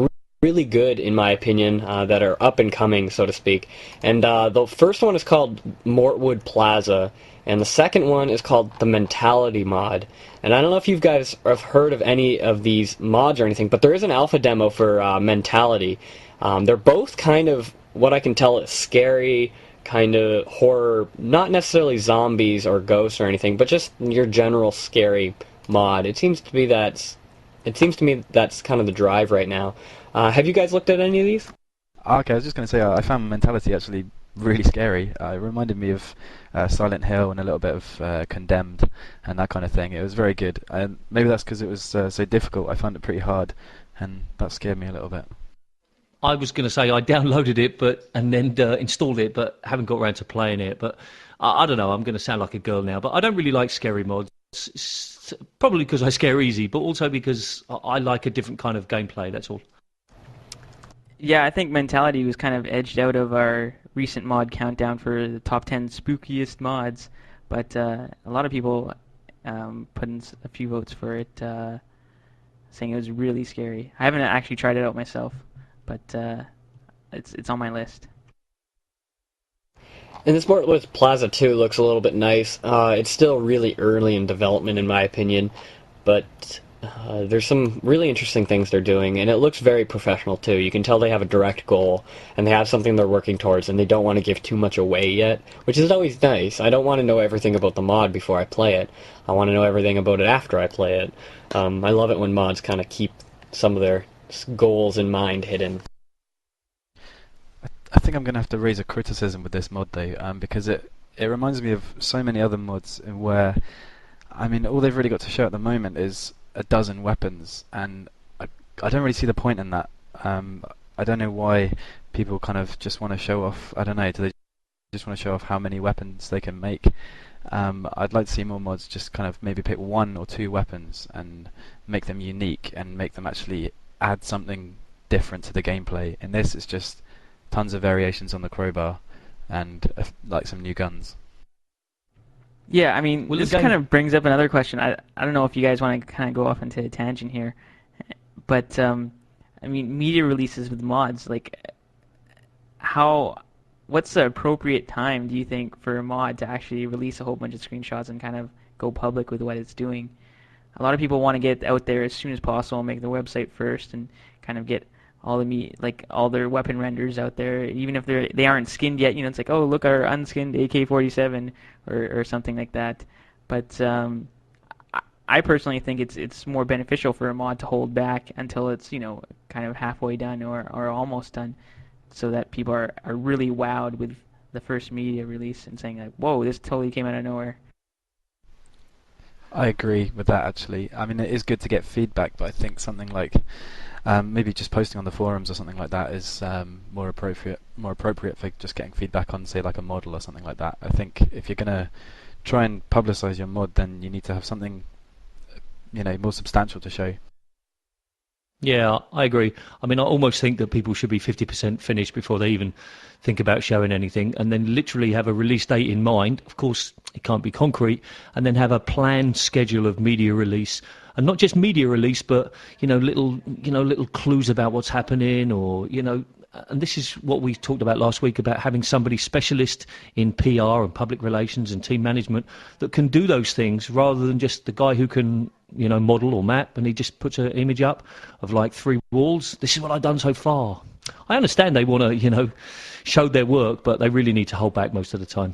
really good, in my opinion, that are up and coming, so to speak. And the first one is called Mortewood Plaza, and the second one is called the Mentality mod. And I don't know if you guys have heard of any of these mods or anything, but there is an alpha demo for Mentality. They're both kind of, what I can tell, is scary, kind of horror, not necessarily zombies or ghosts or anything, but just your general scary mod. It seems to me that's kind of the drive right now. Have you guys looked at any of these? Okay, I was just going to say, I found Mentality actually really scary. It reminded me of Silent Hill and a little bit of Condemned and that kind of thing. It was very good. And maybe that's because it was so difficult. I found it pretty hard, and that scared me a little bit. I was going to say I downloaded it and then installed it, but haven't got around to playing it. But I don't know, I'm going to sound like a girl now, but I don't really like scary mods. It's probably because I scare easy, but also because I like a different kind of gameplay, that's all. Yeah, I think Mentality was kind of edged out of our recent mod countdown for the top 10 spookiest mods, but a lot of people put in a few votes for it, saying it was really scary. I haven't actually tried it out myself, but it's on my list. And this Mortewood Plaza 2 looks a little bit nice. It's still really early in development, in my opinion, but there's some really interesting things they're doing, and it looks very professional too. You can tell they have a direct goal, and they have something they're working towards, and they don't want to give too much away yet, which is always nice. I don't want to know everything about the mod before I play it. I want to know everything about it after I play it. I love it when mods kind of keep some of their goals in mind hidden. I think I'm going to have to raise a criticism with this mod though, because it reminds me of so many other mods where, I mean, all they've really got to show at the moment is a dozen weapons, and I don't really see the point in that. I don't know why people kind of just want to show off, I don't know, do they just want to show off how many weapons they can make? I'd like to see more mods just kind of maybe pick one or two weapons and make them unique and make them actually add something different to the gameplay. In this, it's just tons of variations on the crowbar and like some new guns. Yeah, I mean, this kind of brings up another question. I don't know if you guys want to kind of go off into a tangent here But I mean, media releases with mods, like what's the appropriate time, do you think, for a mod to actually release a whole bunch of screenshots and kind of go public with what it's doing? A lot of people want to get out there as soon as possible, make their website first, and kind of get all all their weapon renders out there, even if they aren't skinned yet. It's like, oh, look, our unskinned AK-47 or something like that. But I personally think it's more beneficial for a mod to hold back until it's kind of halfway done or almost done, so that people are really wowed with the first media release and saying like, whoa, this totally came out of nowhere. I agree with that, actually. I mean, it is good to get feedback, but I think something like maybe just posting on the forums or something like that is more appropriate for just getting feedback on, say, like a model or something like that. I think if you're going to try and publicize your mod, then you need to have something more substantial to show. Yeah, I agree. I mean, I almost think that people should be 50% finished before they even think about showing anything, and then literally have a release date in mind. Of course, it can't be concrete, and then have a planned schedule of media release, and not just media release, but little clues about what's happening, or and this is what we talked about last week about having somebody specialist in PR and public relations and team management that can do those things, rather than just the guy who can model or map, and he just puts an image up of like 3 walls. This is what I've done so far. I understand they want to show their work, but they really need to hold back most of the time.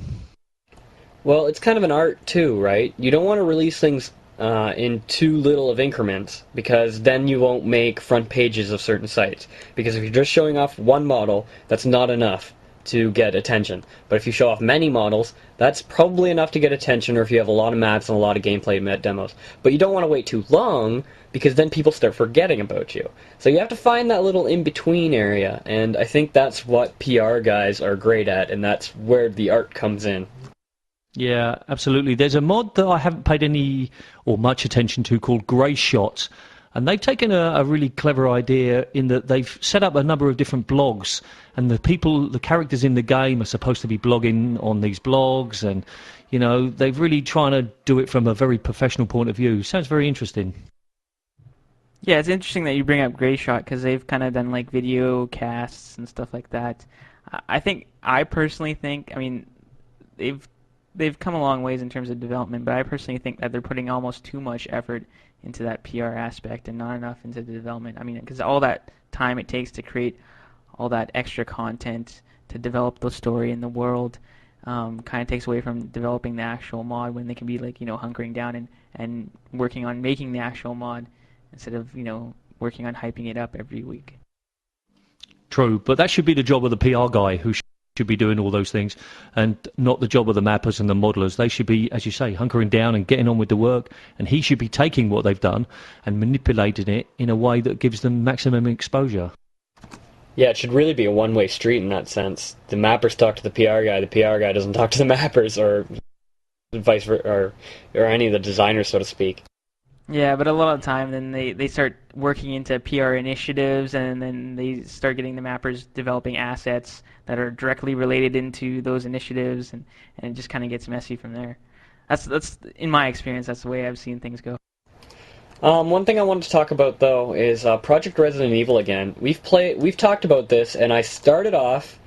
Well, it's kind of an art too, right? You don't want to release things in too little of increments, because then you won't make front pages of certain sites. Because if you're just showing off one model, that's not enough to get attention. But if you show off many models, that's probably enough to get attention, or if you have a lot of maps and a lot of gameplay demos. But you don't want to wait too long, because then people start forgetting about you. So you have to find that little in-between area, and I think that's what PR guys are great at, and that's where the art comes in. Yeah, absolutely. There's a mod that I haven't paid any or much attention to called Greyshot, and they've taken a really clever idea in that they've set up a number of different blogs, and the characters in the game are supposed to be blogging on these blogs, and they've really trying to do it from a very professional point of view. Sounds very interesting. Yeah, it's interesting that you bring up Greyshot, because they've kind of done like video casts and stuff like that. I personally think, I mean, they've come a long ways in terms of development, but I personally think that they're putting almost too much effort into that PR aspect and not enough into the development. I mean, because all that time it takes to create all that extra content to develop the story and the world kind of takes away from developing the actual mod, when they can be like, hunkering down and working on making the actual mod instead of, working on hyping it up every week. True, but that should be the job of the PR guy, who should be doing all those things, and not the job of the mappers and the modelers. They should be, as you say, hunkering down and getting on with the work, and he should be taking what they've done and manipulating it in a way that gives them maximum exposure. Yeah, it should really be a one-way street in that sense. The mappers talk to the PR guy doesn't talk to the mappers, or vice versa, or any of the designers, so to speak. Yeah, but a lot of the time then they start working into PR initiatives, and then they start getting the mappers developing assets that are directly related into those initiatives, and it just kind of gets messy from there. That's in my experience, that's the way I've seen things go. One thing I wanted to talk about, though, is Project Resident Evil again. We've talked about this, and I started off.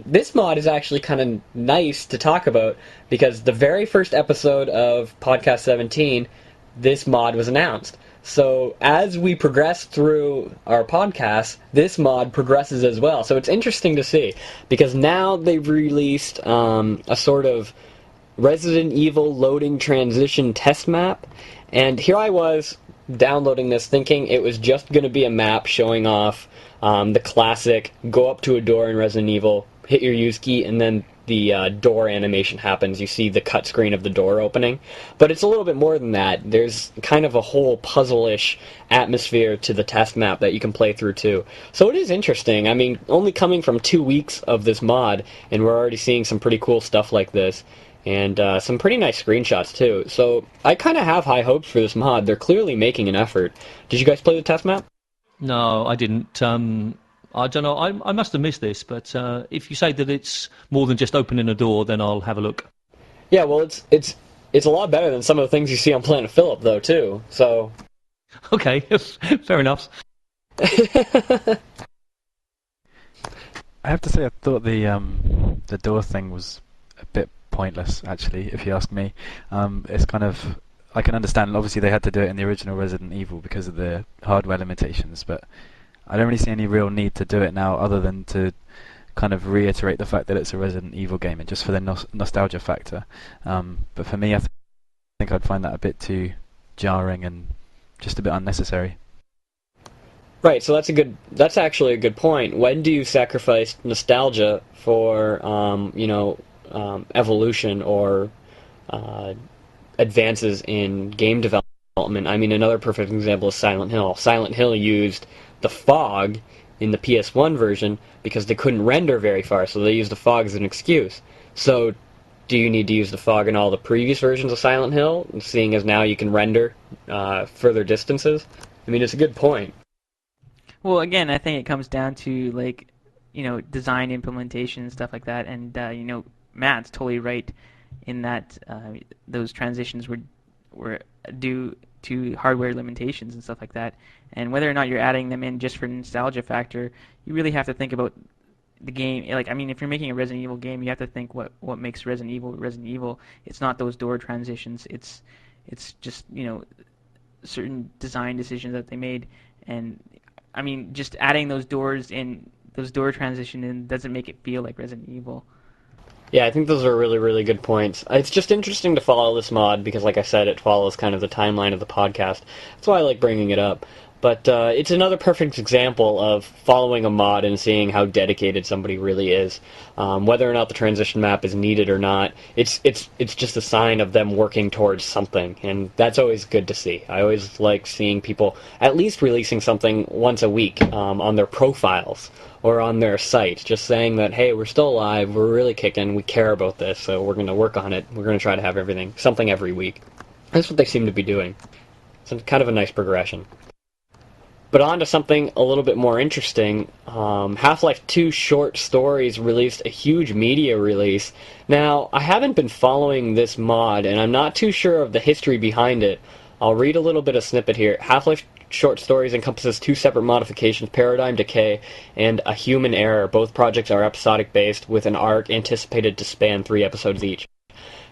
This mod is actually kind of nice to talk about, because the very first episode of Podcast17, this mod was announced. So as we progress through our podcast, this mod progresses as well. So it's interesting to see, because now they've released a sort of Resident Evil loading transition test map. And here I was downloading this thinking it was just going to be a map showing off the classic go up to a door in Resident Evil, hit your use key, and then the door animation happens. You see the cut screen of the door opening. But it's a little bit more than that. There's kind of a whole puzzle-ish atmosphere to the test map that you can play through too. So it is interesting. I mean, only coming from 2 weeks of this mod, and we're already seeing some pretty cool stuff like this. And some pretty nice screenshots too. So I kind of have high hopes for this mod. They're clearly making an effort. Did you guys play the test map? No, I didn't. I don't know. I must have missed this, but if you say that it's more than just opening a door, then I'll have a look. Yeah, well, it's a lot better than some of the things you see on Planetphillip, though, too. So Okay, fair enough. I have to say, I thought the door thing was a bit pointless, actually, if you ask me. It's kind of, I can understand, obviously they had to do it in the original Resident Evil because of the hardware limitations, but I don't really see any real need to do it now other than to kind of reiterate the fact that it's a Resident Evil game and just for the nostalgia factor. But for me, I think I'd find that a bit too jarring and just a bit unnecessary. Right, so that's actually a good point. When do you sacrifice nostalgia for, evolution or advances in game development? I mean, another perfect example is Silent Hill. Silent Hill used the fog in the PS1 version because they couldn't render very far, so they used the fog as an excuse. So, do you need to use the fog in all the previous versions of Silent Hill, seeing as now you can render further distances? I mean, it's a good point. Well, again, I think it comes down to design implementation and stuff like that. And Matt's totally right in that those transitions were due to hardware limitations and stuff like that. And whether or not you're adding them in just for nostalgia factor, you really have to think about the game. If you're making a Resident Evil game, you have to think what makes Resident Evil. It's not those door transitions. It's just certain design decisions that they made. And just adding those door transition in doesn't make it feel like Resident Evil. Yeah, I think those are really, really good points. It's just interesting to follow this mod because, like I said, it follows kind of the timeline of the podcast. That's why I like bringing it up. But it's another perfect example of following a mod and seeing how dedicated somebody really is. Whether or not the transition map is needed or not, it's just a sign of them working towards something, and that's always good to see. I always like seeing people at least releasing something once a week on their profiles or on their site, just saying that, hey, we're still alive, we're really kicking, we care about this, so we're going to work on it. We're going to try to have something every week. That's what they seem to be doing. It's kind of a nice progression. But on to something a little bit more interesting. Half-Life 2 short stories released a huge media release. Now, I haven't been following this mod, and I'm not too sure of the history behind it. I'll read a little bit of snippet here. Half-Life short stories encompasses 2 separate modifications, Paradigm Decay and A Human Error. Both projects are episodic-based, with an arc anticipated to span 3 episodes each.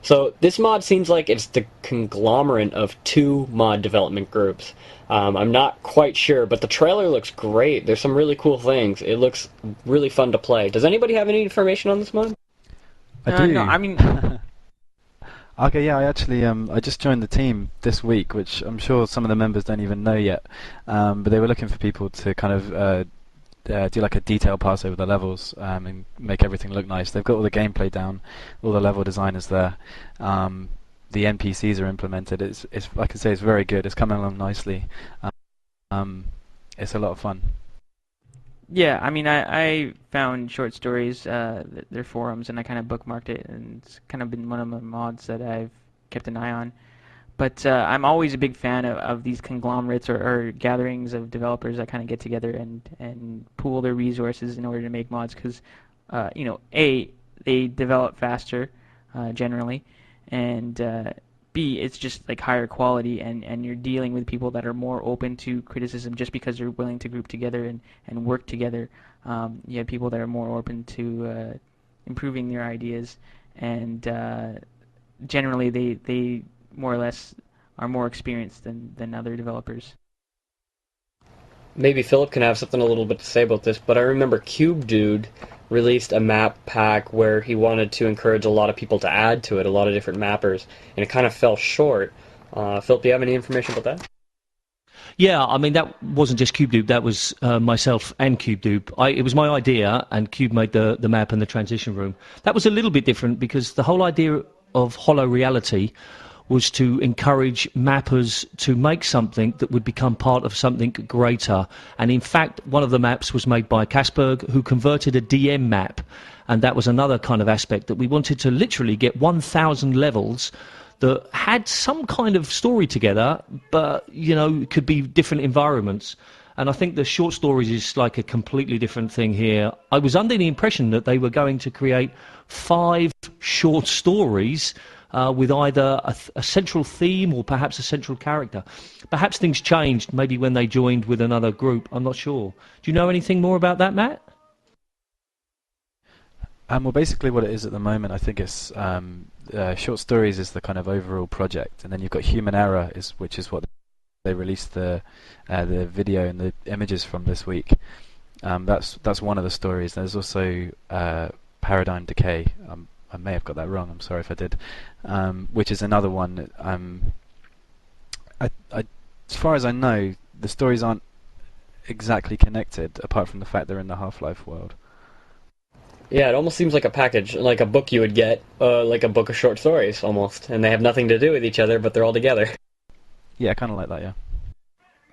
So this mod seems like it's the conglomerate of 2 mod development groups. I'm not quite sure, but the trailer looks great. There's some really cool things. It looks really fun to play. Does anybody have any information on this mod? I do. No, Okay, yeah, I actually I just joined the team this week, which I'm sure some of the members don't even know yet. But they were looking for people to kind of do like a detailed pass over the levels and make everything look nice. They've got all the gameplay down, all the level design is there. The NPCs are implemented. It's like I say, it's very good. It's coming along nicely. It's a lot of fun. Yeah, I found short stories, their forums, and I kind of bookmarked it, and it's kind of been one of my mods that I've kept an eye on. But I'm always a big fan of these conglomerates or gatherings of developers that kind of get together and pool their resources in order to make mods because, A, they develop faster generally, and B, it's just like higher quality, and you're dealing with people that are more open to criticism just because they're willing to group together and work together. You have people that are more open to improving their ideas, and generally they more or less are more experienced than other developers. Maybe Philip can have something a little bit to say about this, but I remember Cube Dude released a map pack where he wanted to encourage a lot of people to add to it, a lot of different mappers, and it kind of fell short. Philip, do you have any information about that? Yeah, that wasn't just CubeDube, that was myself and CubeDube. It was my idea, and Cube made the map and the transition room. That was a little bit different because the whole idea of HoloReality was to encourage mappers to make something that would become part of something greater. And in fact, one of the maps was made by Kasperg, who converted a DM map. And that was another kind of aspect, that we wanted to literally get 1,000 levels that had some kind of story together, but, it could be different environments. And I think the short stories is like a completely different thing here. I was under the impression that they were going to create 5 short stories with either a central theme or perhaps a central character. Perhaps things changed maybe when they joined with another group. I'm not sure. Do you know anything more about that, Matt? Well, basically what it is at the moment, I think it's short stories is the kind of overall project, and then you've got Human Error, which is what they released the video and the images from this week. That's one of the stories. There's also Paradigm Decay. I may have got that wrong. I'm sorry if I did. Which is another one. As far as I know, the stories aren't exactly connected, apart from the fact they're in the Half-Life world. Yeah, it almost seems like a package, like a book you would get, like a book of short stories, almost. And they have nothing to do with each other, but they're all together. Yeah, kind of like that, yeah.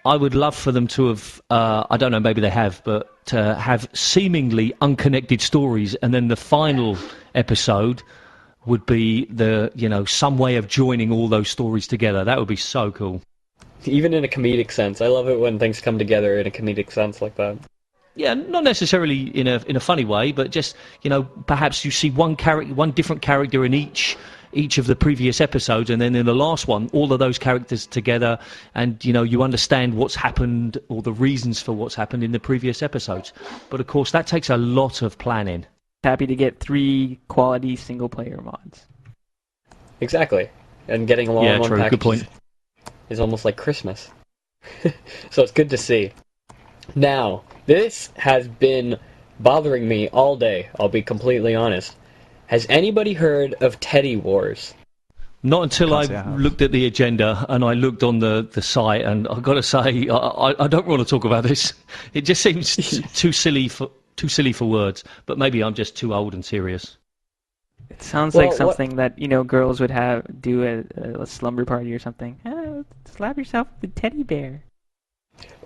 I would love for them to have, I don't know, maybe they have, but to have seemingly unconnected stories, and then the final episode would be some way of joining all those stories together. That would be so cool. Even in a comedic sense. I love it when things come together in a comedic sense like that. Yeah, not necessarily in a funny way, but just, perhaps you see one different character in each of the previous episodes, and then in the last one, all of those characters together, and you understand what's happened or the reasons for what's happened in the previous episodes. But of course, that takes a lot of planning. Happy to get 3 quality single-player mods. Exactly, and getting along yeah, one true. package Good point. is almost like Christmas. So it's good to see. Now, this has been bothering me all day, I'll be completely honest. Has anybody heard of Teddy Wars? Not until I have. looked at the agenda and I looked on the site, and I've got to say, I don't want to talk about this. It just seems too silly for words, but maybe I'm just too old and serious. It sounds like something that, girls would do at a slumber party or something. Slap yourself with a teddy bear.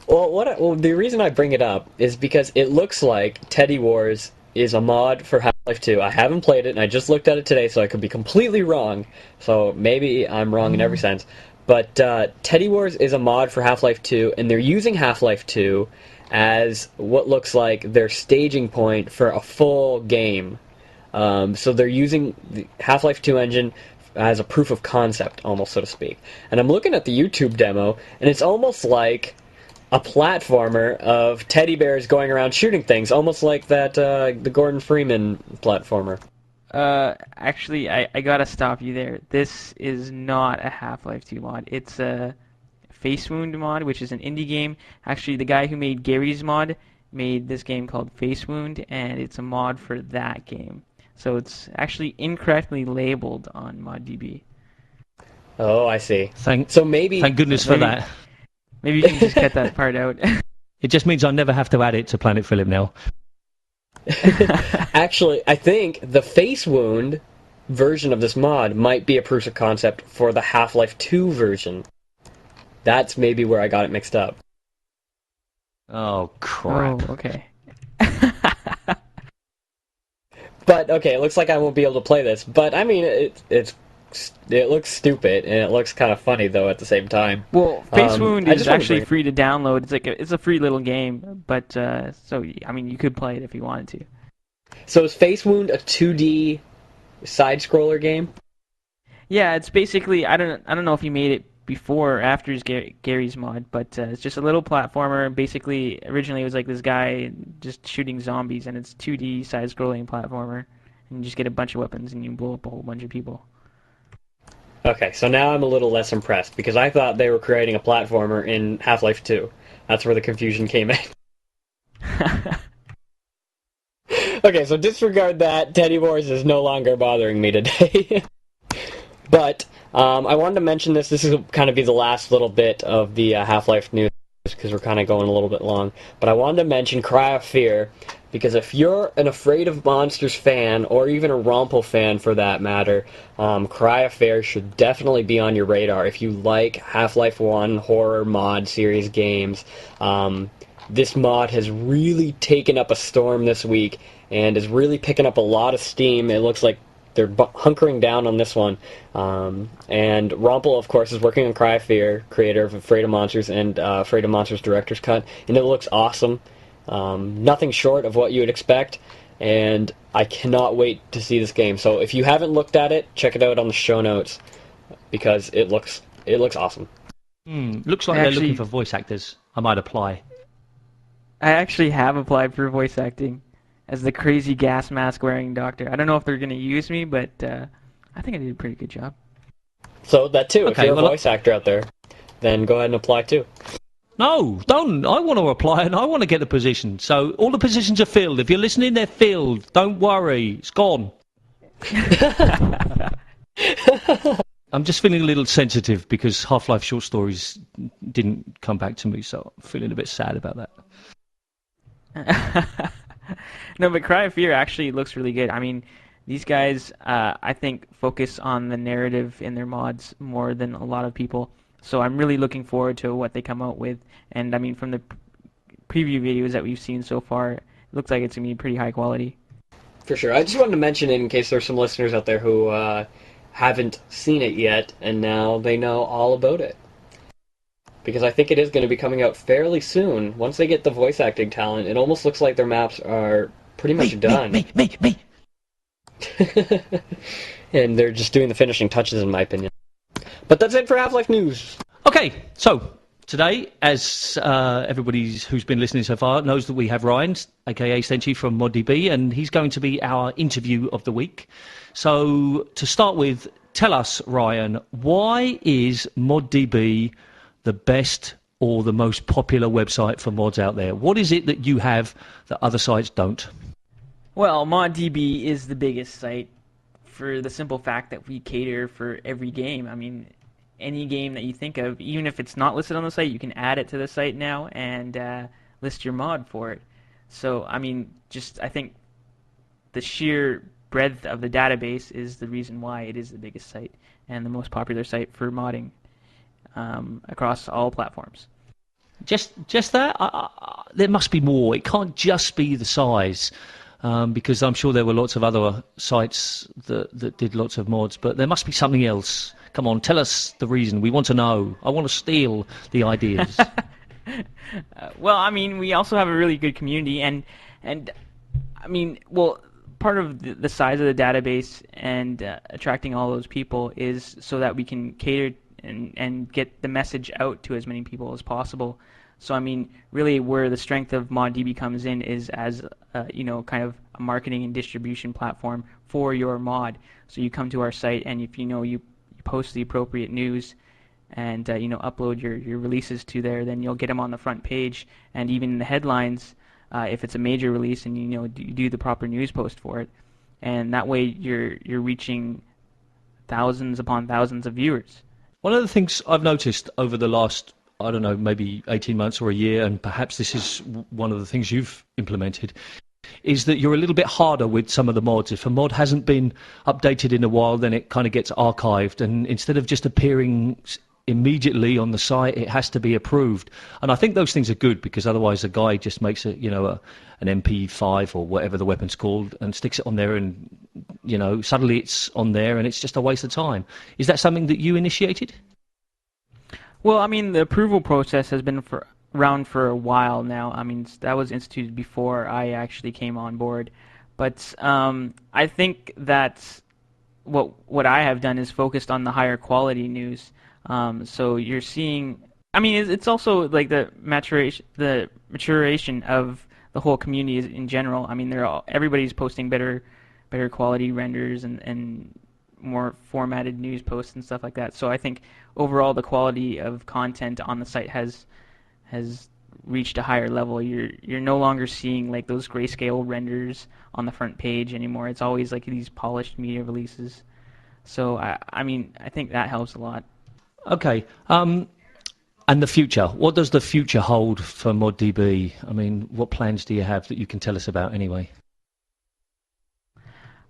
Well, the reason I bring it up is because it looks like Teddy Wars is a mod for Half-Life 2. I haven't played it, and I just looked at it today, so I could be completely wrong. So maybe I'm wrong in every sense. But Teddy Wars is a mod for Half-Life 2, and they're using Half-Life 2 as what looks like their staging point for a full game. So they're using the Half-Life 2 engine as a proof of concept, almost, so to speak. And I'm looking at the YouTube demo, and it's almost like a platformer of teddy bears going around shooting things, almost like that the Gordon Freeman platformer. Actually, I gotta stop you there. This is not a Half-Life 2 mod. It's a Facewound mod, which is an indie game. Actually, the guy who made Gary's mod made this game called Facewound, and it's a mod for that game. So it's actually incorrectly labeled on ModDB. Oh, I see. Thank goodness for that. Maybe you can just cut that part out. It just means I never have to add it to Planetphillip now. Actually, I think the Facewound version of this mod might be a proof of concept for the Half-Life 2 version. That's maybe where I got it mixed up. Oh, crap. Oh, okay. But, okay, it looks like I won't be able to play this. But, I mean, it looks stupid, and it looks kind of funny, though, at the same time. Well, Facewound is actually free to download. It's a free little game, but, so, I mean, you could play it if you wanted to. So is Facewound a 2D side-scroller game? Yeah, it's basically, I don't know if he made it before or after Gary's mod, but it's just a little platformer. Basically, originally it was like this guy just shooting zombies, and it's 2D side-scrolling platformer, and you just get a bunch of weapons and you blow up a whole bunch of people. Okay, so now I'm a little less impressed, because I thought they were creating a platformer in Half-Life 2. That's where the confusion came in. Okay, so disregard that. Teddy Wars is no longer bothering me today. But I wanted to mention this. This is kind of be the last little bit of the Half-Life news, because we're kind of going a little bit long. But I wanted to mention Cry of Fear, because if you're an Afraid of Monsters fan, or even a Romple fan for that matter, Cry of Fear should definitely be on your radar. If you like Half-Life 1 horror mod series games, this mod has really taken up a storm this week, and is really picking up a lot of steam. It looks like they're hunkering down on this one. And Romple, of course, is working on Cry of Fear, creator of Afraid of Monsters and Afraid of Monsters Director's Cut, and it looks awesome. Nothing short of what you would expect. and I cannot wait to see this game. So if you haven't looked at it, check it out on the show notes because it looks awesome. Looks like they're looking for voice actors. I might apply. I actually have applied for voice acting as the crazy gas mask wearing doctor. I don't know if they're going to use me, but I think I did a pretty good job. So that too, Okay, if you're a voice actor out there, then go ahead and apply too. No, don't. I want to apply and I want to get the position. So all the positions are filled. If you're listening, they're filled. Don't worry. It's gone. I'm just feeling a little sensitive because Half-Life short stories didn't come back to me, so I'm feeling a bit sad about that. No, but Cry of Fear actually looks really good. I mean, these guys, I think, focus on the narrative in their mods more than a lot of people. So I'm really looking forward to what they come out with. And, I mean, from the preview videos that we've seen so far, it looks like it's going to be pretty high quality. For sure. I just wanted to mention it in case there's some listeners out there who haven't seen it yet, and now they know all about it. Because I think it is going to be coming out fairly soon. Once they get the voice acting talent, it almost looks like their maps are pretty much done. Me. And they're just doing the finishing touches, in my opinion. But that's it for Half-Life News. Okay, so today, as everybody who's been listening so far knows that we have Ryan, aka Stenchy from ModDB, and he's going to be our interview of the week. So to start with, tell us, Ryan, why is ModDB the best or the most popular website for mods out there? What is it that you have that other sites don't? Well, ModDB is the biggest site for the simple fact that we cater for every game. I mean, any game that you think of, even if it's not listed on the site, you can add it to the site now and list your mod for it. So, I mean, I think the sheer breadth of the database is the reason why it is the biggest site and the most popular site for modding across all platforms. Just that? There must be more. It can't just be the size. Because I'm sure there were lots of other sites that did lots of mods, but there must be something else. Come on, tell us the reason. We want to know. I want to steal the ideas. Well, I mean, we also have a really good community, and I mean, well, part of the size of the database and attracting all those people is so that we can cater and get the message out to as many people as possible. So, I mean, really where the strength of ModDB comes in is as, kind of a marketing and distribution platform for your mod. So you come to our site, and if you post the appropriate news and, upload your releases to there, then you'll get them on the front page. And even in the headlines, if it's a major release and, you do the proper news post for it. And that way you're reaching thousands upon thousands of viewers. One of the things I've noticed over the last, I don't know, maybe 18 months or a year, and perhaps this is one of the things you've implemented, is that you're a little bit harder with some of the mods. If a mod hasn't been updated in a while, then it kind of gets archived, and instead of just appearing immediately on the site, it has to be approved. And I think those things are good, because otherwise a guy just makes an MP5 or whatever the weapon's called and sticks it on there, and suddenly it's on there and it's just a waste of time. Is that something that you initiated? Well, I mean, the approval process has been around for a while now. I mean, that was instituted before I actually came on board. But I think that what I have done is focused on the higher quality news. So you're seeing, I mean, it's also like the maturation of the whole community in general. I mean, everybody's posting better quality renders and more formatted news posts and stuff like that. So I think overall the quality of content on the site has reached a higher level. You're no longer seeing like those grayscale renders on the front page anymore. It's always like these polished media releases. So I mean, I think that helps a lot. Okay. And the future. What does the future hold for ModDB? I mean, what plans do you have that you can tell us about anyway?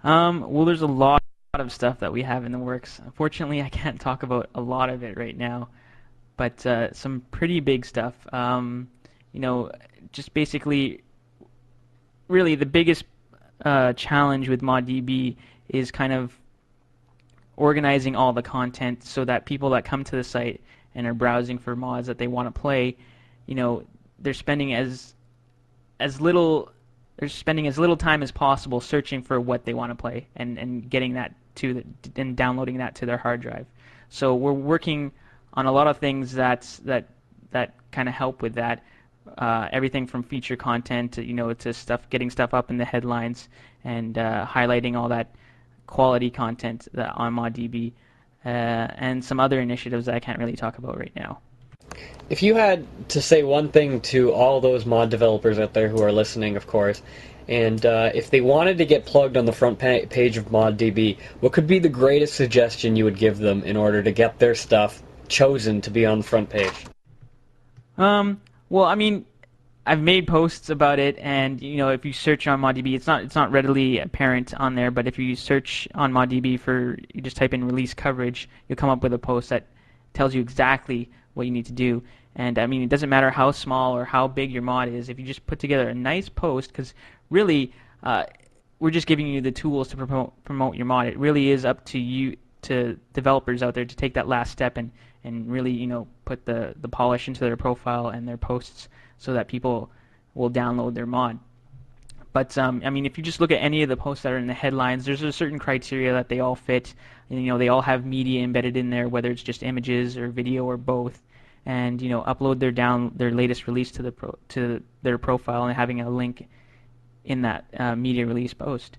Well, there's a lot of stuff that we have in the works. Unfortunately, I can't talk about a lot of it right now, but some pretty big stuff. Just basically, really the biggest challenge with ModDB is kind of organizing all the content so that people that come to the site and are browsing for mods that they want to play, they're spending as little they're spending as little time as possible searching for what they want to play and getting that and downloading that to their hard drive. So we're working on a lot of things that kind of help with that. Everything from feature content to getting stuff up in the headlines and highlighting all that quality content on ModDB, and some other initiatives that I can't really talk about right now. If you had to say one thing to all those mod developers out there who are listening, of course, and if they wanted to get plugged on the front page of ModDB, what could be the greatest suggestion you would give them in order to get their stuff chosen to be on the front page? Well, I mean, I've made posts about it, and if you search on ModDB, it's not readily apparent on there. But if you search on ModDB you just type in release coverage, you'll come up with a post that tells you exactly what you need to do. And I mean, it doesn't matter how small or how big your mod is. If you just put together a nice post, because really, we're just giving you the tools to promote your mod. It really is up to you, to developers out there, to take that last step and really put the polish into their profile and their posts so that people will download their mod. But I mean, if you just look at any of the posts that are in the headlines, there's a certain criteria that they all fit. And, they all have media embedded in there, whether it's just images or video or both. And upload their latest release to their profile and having a link in that media release post.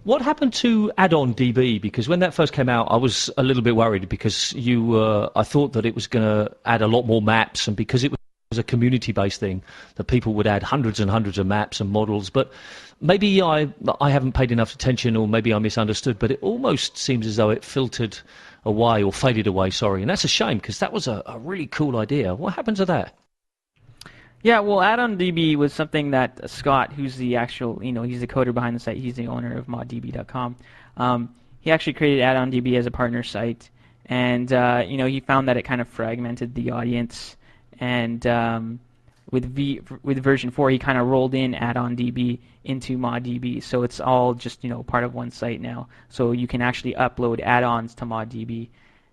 What happened to addonDB? Because when that first came out, I was a little bit worried because I thought that it was going to add a lot more maps, and because it was a community-based thing, that people would add hundreds and hundreds of maps and models. But maybe I haven't paid enough attention, or maybe I misunderstood. But it almost seems as though it filtered away or faded away. Sorry, and that's a shame because that was a really cool idea. What happened to that? Yeah, well, addonDB was something that Scott, who's the actual, he's the coder behind the site, he's the owner of moddb.com. He actually created addonDB as a partner site, and he found that it kind of fragmented the audience. And with version 4, he kind of rolled in addonDB into ModDB, so it's all just part of one site now. So you can actually upload add-ons to ModDB,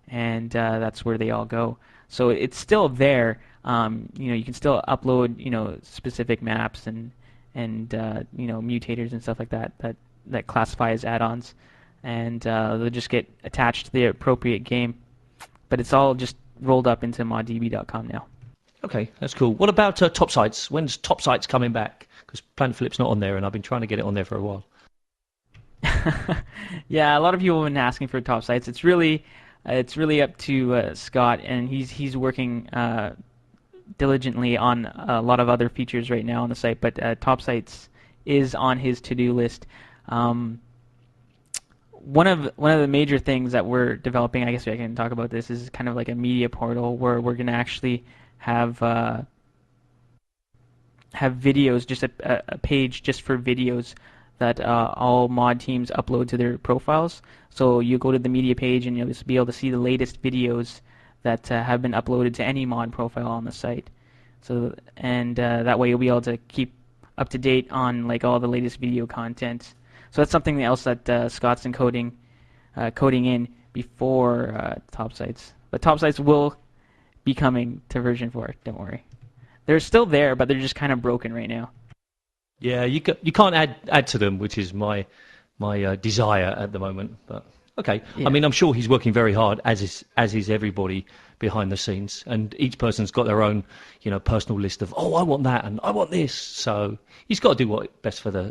and that's where they all go. So it's still there. You can still upload specific maps and mutators and stuff like that classify as add-ons, and they'll just get attached to the appropriate game. But it's all just rolled up into moddb.com now. Okay, that's cool. What about TopSites? When's TopSites coming back? Because Planetphillip's not on there, and I've been trying to get it on there for a while. Yeah, a lot of people have been asking for TopSites. It's really up to Scott, and he's working diligently on a lot of other features right now on the site. But TopSites is on his to-do list. One of the major things that we're developing, I guess I can talk about this, is kind of like a media portal where we're going to actually have videos, just a page just for videos that all mod teams upload to their profiles. So you go to the media page and you'll just be able to see the latest videos that have been uploaded to any mod profile on the site. So that way you'll be able to keep up to date on like all the latest video content. So that's something else that Scott's coding in before TopSites. But TopSites will be coming to version 4. Don't worry. They're still there, but they're just kind of broken right now. Yeah, you can't add to them, which is my desire at the moment. But okay, yeah. I mean, I'm sure he's working very hard, as is everybody behind the scenes, and each person's got their own, personal list of, I want that and I want this. So he's got to do what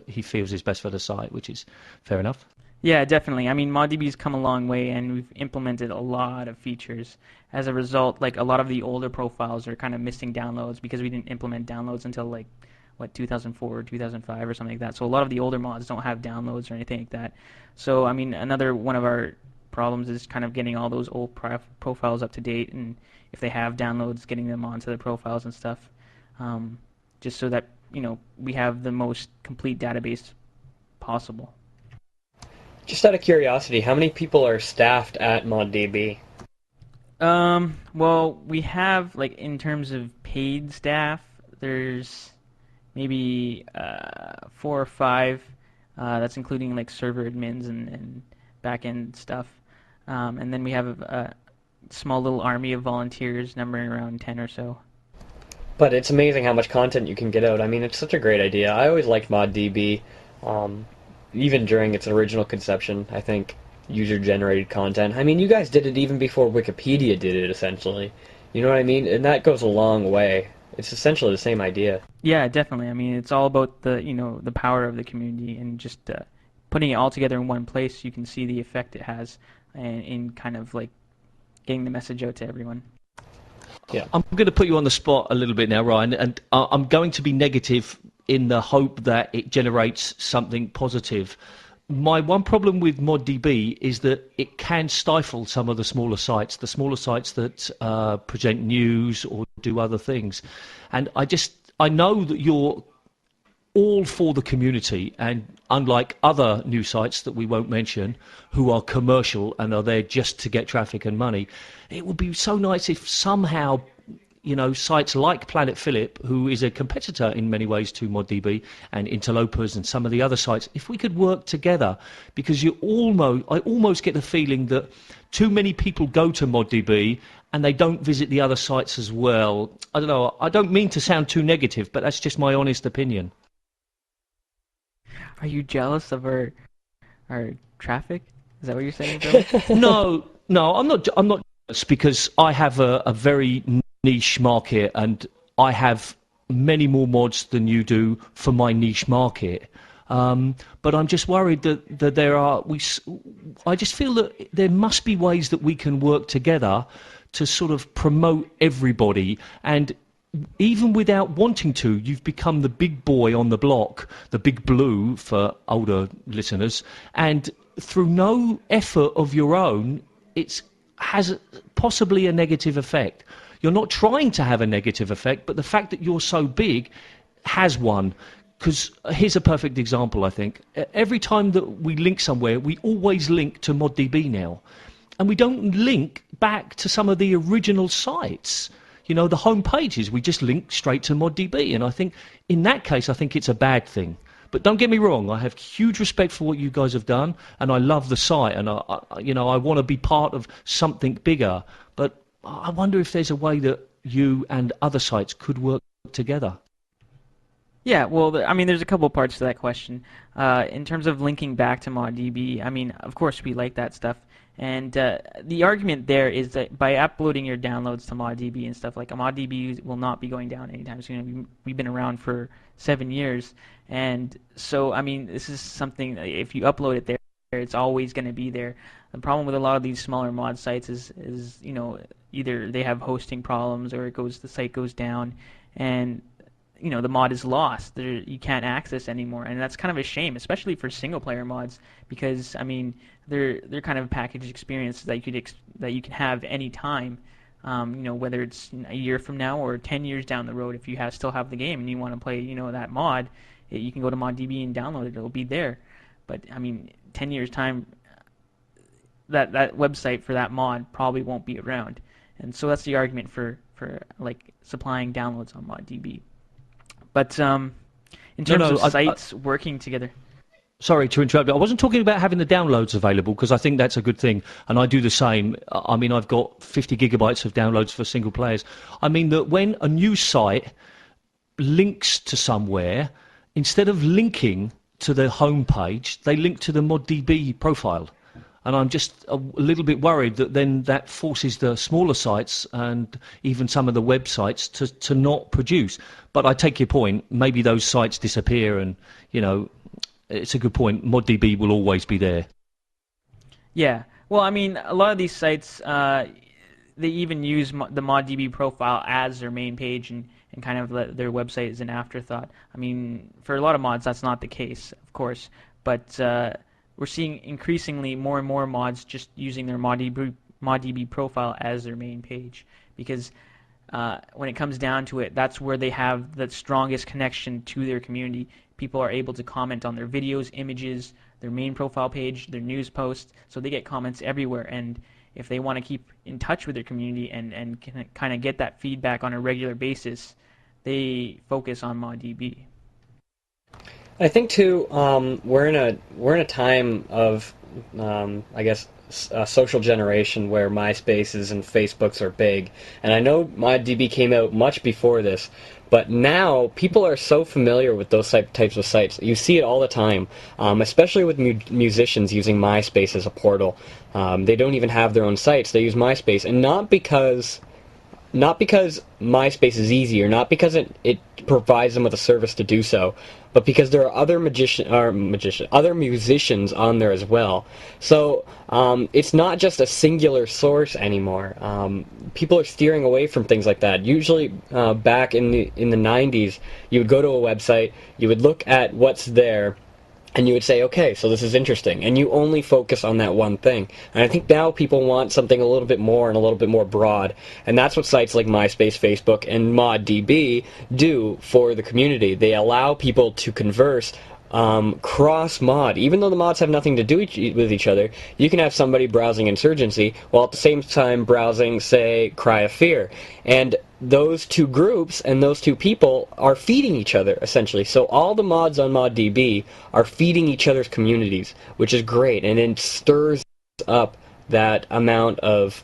he feels is best for the site, which is fair enough. Yeah, definitely. I mean, ModDB's come a long way, and we've implemented a lot of features. As a result, like a lot of the older profiles are kind of missing downloads because we didn't implement downloads until 2004 or 2005 or something like that. So a lot of the older mods don't have downloads or anything like that. So I mean, another one of our problems is kind of getting all those old profiles up to date, and if they have downloads, getting them onto the profiles and stuff, just so that we have the most complete database possible. Just out of curiosity, how many people are staffed at ModDB? Well, we have, in terms of paid staff, there's maybe 4 or 5. That's including, server admins and back-end stuff. And then we have a small little army of volunteers numbering around 10 or so. But it's amazing how much content you can get out. I mean, it's such a great idea. I always liked ModDB, even during its original conception. I think user-generated content. I mean, you guys did it even before Wikipedia did it, essentially. You know what I mean? And that goes a long way. It's essentially the same idea. Yeah, definitely. I mean, it's all about the power of the community and just putting it all together in one place. You can see the effect it has in kind of like getting the message out to everyone. Yeah. I'm going to put you on the spot a little bit now, Ryan, and I'm going to be negative in the hope that it generates something positive. My one problem with ModDB is that it can stifle some of the smaller sites that present news or do other things. And I know that you're all for the community, and unlike other news sites that we won't mention, who are commercial and are there just to get traffic and money, it would be so nice if somehow, sites like Planetphillip, who is a competitor in many ways to ModDB, and Interlopers and some of the other sites, if we could work together, because I almost get the feeling that too many people go to ModDB and they don't visit the other sites as well. I don't know, I don't mean to sound too negative, but that's just my honest opinion. Are you jealous of our traffic? Is that what you're saying, Bill? No, I'm not jealous, because I have a very niche market, and I have many more mods than you do for my niche market. But I'm just worried that I just feel that there must be ways that we can work together to sort of promote everybody. And even without wanting to, you've become the big boy on the block, the big blue for older listeners, and through no effort of your own, it has possibly a negative effect. You're not trying to have a negative effect, but the fact that you're so big has one. Because here's a perfect example, I think. Every time that we link somewhere, we always link to ModDB now. And we don't link back to some of the original sites. The home pages, we just link straight to ModDB. And I think, in that case, I think it's a bad thing. But don't get me wrong, I have huge respect for what you guys have done, and I love the site, and I want to be part of something bigger. But I wonder if there's a way that you and other sites could work together. Yeah, well, there's a couple parts to that question. In terms of linking back to ModDB, of course we like that stuff. And the argument there is that by uploading your downloads to ModDB and stuff, like ModDB will not be going down anytime soon. We've been around for 7 years. And so, this is something, if you upload it there, it's always going to be there. The problem with a lot of these smaller mod sites is either they have hosting problems or the site goes down and the mod is lost. You can't access anymore, and that's kind of a shame, especially for single-player mods, because they're kind of a packaged experience that you can have any time. Whether it's a year from now or 10 years down the road, if you still have the game and you want to play, that mod, you can go to ModDB and download it. It'll be there. But 10 years time, that website for that mod probably won't be around, and so that's the argument for like supplying downloads on ModDB. But in terms of sites working together. Sorry to interrupt, but I wasn't talking about having the downloads available, because I think that's a good thing, and I do the same. I've got 50 gigabytes of downloads for single players. I mean that when a new site links to somewhere, instead of linking to the home page, they link to the ModDB profile. And I'm just a little bit worried that then that forces the smaller sites and even some of the websites to not produce. But I take your point. Maybe those sites disappear, and, it's a good point. ModDB will always be there. Yeah. Well, a lot of these sites, they even use the ModDB profile as their main page and kind of their website is an afterthought. For a lot of mods, that's not the case, of course. But we're seeing increasingly more and more mods just using their ModDB profile as their main page, because when it comes down to it, that's where they have the strongest connection to their community. People are able to comment on their videos, images, their main profile page, their news posts, so they get comments everywhere. And if they want to keep in touch with their community and can kind of get that feedback on a regular basis, they focus on ModDB. I think too, we're in a time of, social generation where MySpaces and Facebooks are big. And I know ModDB came out much before this, but now people are so familiar with those types of sites. You see it all the time, especially with musicians using MySpace as a portal. They don't even have their own sites. They use MySpace, and not because MySpace is easier, not because it provides them with a service to do so, but because there are other other musicians on there as well. So it's not just a singular source anymore. People are steering away from things like that. Usually, back in the 90s, you would go to a website, you would look at what's there, and you would say, okay, so this is interesting, and you only focus on that one thing. And I think now people want something a little bit more and a little bit more broad, and that's what sites like MySpace, Facebook, and ModDB do for the community. They allow people to converse cross-mod. Even though the mods have nothing to do with each other, you can have somebody browsing Insurgency while at the same time browsing, say, Cry of Fear. And those two groups and those two people are feeding each other, essentially. So all the mods on ModDB are feeding each other's communities, which is great, and it stirs up that amount of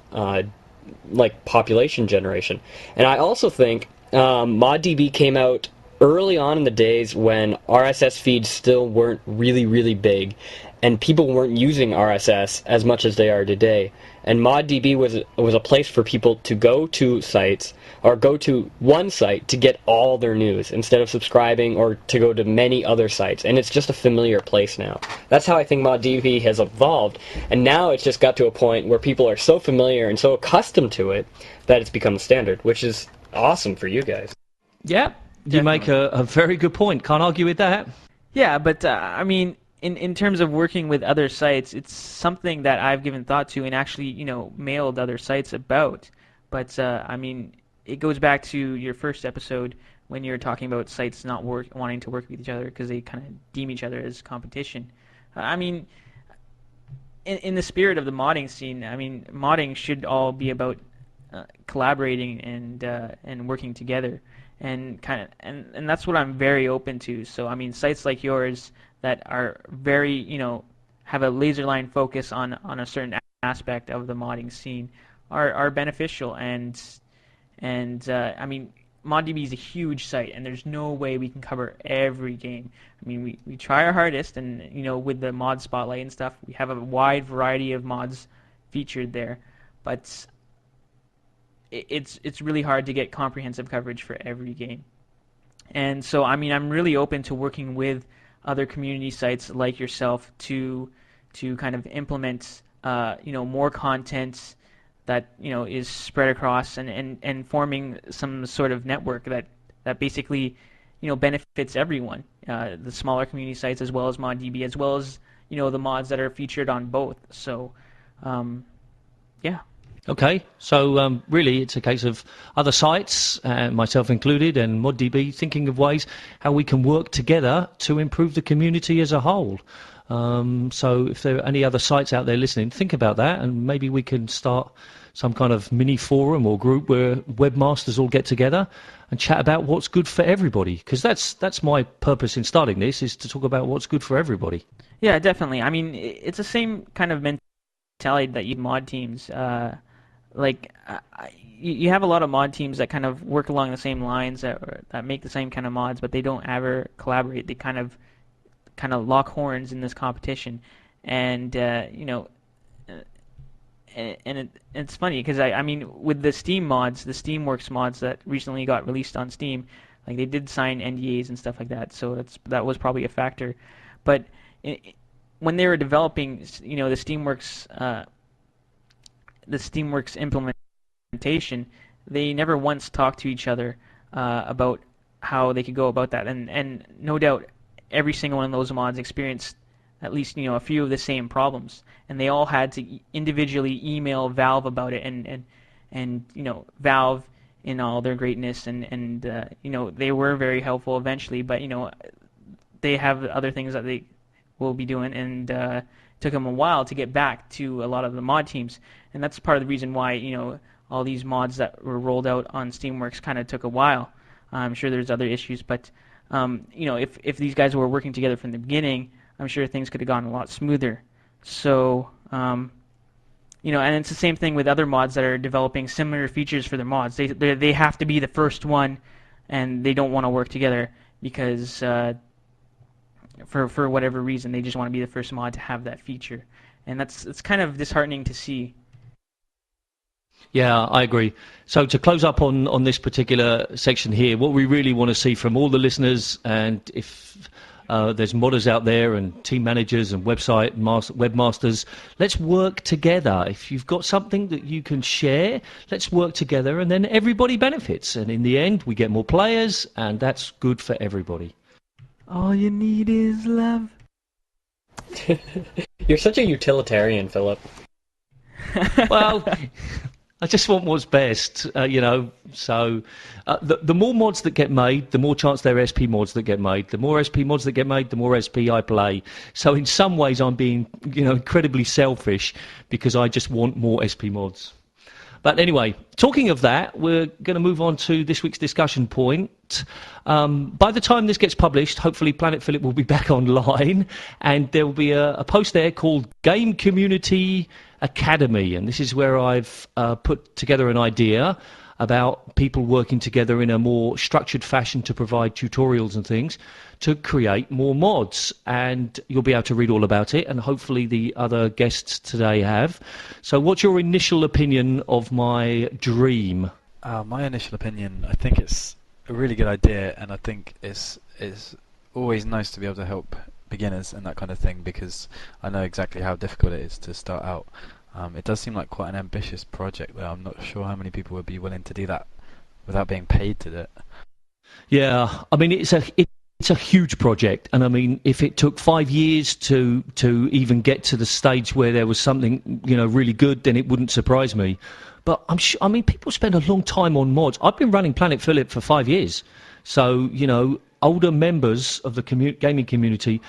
population generation. And I also think ModDB came out early on in the days when RSS feeds still weren't really, really big, and people weren't using RSS as much as they are today. And ModDB was a place for people to go to sites, or go to one site to get all their news, instead of subscribing or to go to many other sites. And it's just a familiar place now. That's how I think ModDB has evolved. And now it's just got to a point where people are so familiar and so accustomed to it that it's become the standard, which is awesome for you guys. Yeah, you make a very good point. Can't argue with that. Yeah, but I mean, in terms of working with other sites, it's something that I've given thought to and actually, mailed other sites about. But I mean, it goes back to your first episode when you're talking about sites not wanting to work with each other because they kind of deem each other as competition. I mean, in the spirit of the modding scene, I mean, modding should all be about collaborating and working together. And that's what I'm very open to. So I mean, sites like yours that are very, have a laser line focus on a certain aspect of the modding scene are beneficial. And I mean, ModDB is a huge site, and there's no way we can cover every game. I mean, we try our hardest, and with the mod spotlight and stuff, we have a wide variety of mods featured there, but it's really hard to get comprehensive coverage for every game. And so, I mean, I'm really open to working with other community sites like yourself to kind of implement, more content that, is spread across and forming some sort of network that basically, benefits everyone, the smaller community sites as well as ModDB, as well as, the mods that are featured on both. So, yeah. Okay, so really it's a case of other sites, myself included, and ModDB, thinking of ways how we can work together to improve the community as a whole. So if there are any other sites out there listening, think about that, and maybe we can start some kind of mini forum or group where webmasters all get together and chat about what's good for everybody, because that's my purpose in starting this, is to talk about what's good for everybody. Yeah, definitely. I mean, it's the same kind of mentality that you mod teams. You have a lot of mod teams that kind of work along the same lines that make the same kind of mods, but they don't ever collaborate. They kind of lock horns in this competition, and it's funny because I mean, with the Steam mods, the Steamworks mods that recently got released on Steam, like, they did sign NDAs and stuff like that, so that was probably a factor. But when they were developing, the Steamworks implementation, they never once talked to each other about how they could go about that. And no doubt every single one of those mods experienced at least, a few of the same problems. And they all had to individually email Valve about it, and Valve, in all their greatness, and they were very helpful eventually, but, they have other things that they will be doing, and took them a while to get back to a lot of the mod teams. And that's part of the reason why, all these mods that were rolled out on Steamworks kind of took a while. I'm sure there's other issues, but, if these guys were working together from the beginning, I'm sure things could have gone a lot smoother. So, and it's the same thing with other mods that are developing similar features for their mods. They have to be the first one, and they don't want to work together because for whatever reason they just want to be the first mod to have that feature, and it's kind of disheartening to see. Yeah, I agree. So to close up on this particular section here, what we really want to see from all the listeners, and if there's modders out there and team managers and webmasters, let's work together. If you've got something that you can share, let's work together, and then everybody benefits. And in the end, we get more players, and that's good for everybody. All you need is love. You're such a utilitarian, Phillip. Well, I just want what's best, So the more mods that get made, the more chance there are SP mods that get made. The more SP mods that get made, the more SP I play. So in some ways, I'm being, incredibly selfish because I just want more SP mods. But anyway, talking of that, we're going to move on to this week's discussion point. By the time this gets published, hopefully Planetphillip will be back online, and there will be a post there called Game Community Academy, and this is where I've put together an idea about people working together in a more structured fashion to provide tutorials and things to create more mods, and you'll be able to read all about it, and hopefully the other guests today have. So what's your initial opinion of my dream? My initial opinion, I think it's a really good idea, and I think it's always nice to be able to help beginners and that kind of thing, because I know exactly how difficult it is to start out. It does seem like quite an ambitious project, though. I'm not sure how many people would be willing to do that without being paid to do it. Yeah, I mean, it's a huge project, and I mean, if it took 5 years to even get to the stage where there was something really good, then it wouldn't surprise me. But I mean, people spend a long time on mods. I've been running Planetphillip for 5 years, so older members of the gaming community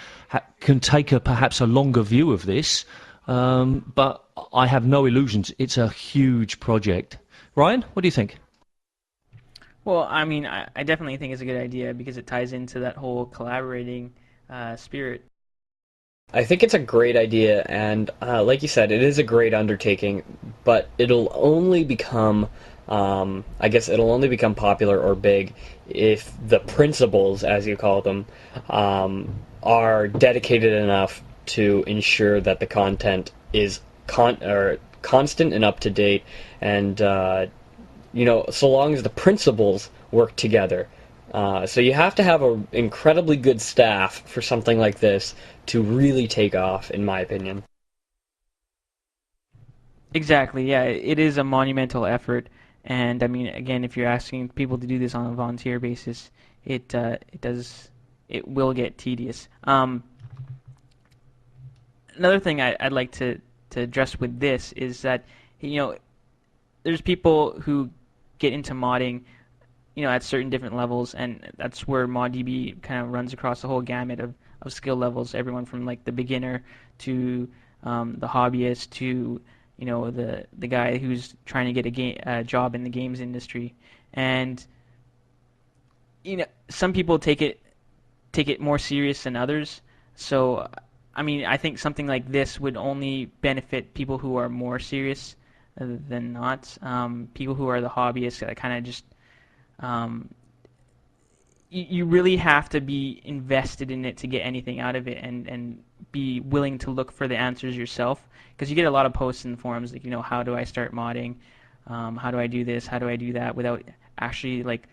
can take perhaps a longer view of this. But I have no illusions. It's a huge project. Ryan, what do you think? Well, I mean, I definitely think it's a good idea because it ties into that whole collaborating spirit. I think it's a great idea, and like you said, it is a great undertaking, but it'll only become, it'll only become popular or big if the principals, as you call them, are dedicated enough to ensure that the content is constant and up to date, and so long as the principals work together. So you have to have an incredibly good staff for something like this to really take off, in my opinion. Exactly, yeah, it is a monumental effort, and I mean, again, if you're asking people to do this on a volunteer basis, it will get tedious. Another thing I'd like to address with this is that, there's people who get into modding, at certain different levels, and that's where ModDB kind of runs across the whole gamut of skill levels, everyone from like the beginner to the hobbyist to the guy who's trying to get a job in the games industry. And some people take it more serious than others. So I mean, I think something like this would only benefit people who are more serious than not. People who are the hobbyists that kind of just you really have to be invested in it to get anything out of it, and be willing to look for the answers yourself, because you get a lot of posts in the forums like, how do I start modding, how do I do this, how do I do that, without actually like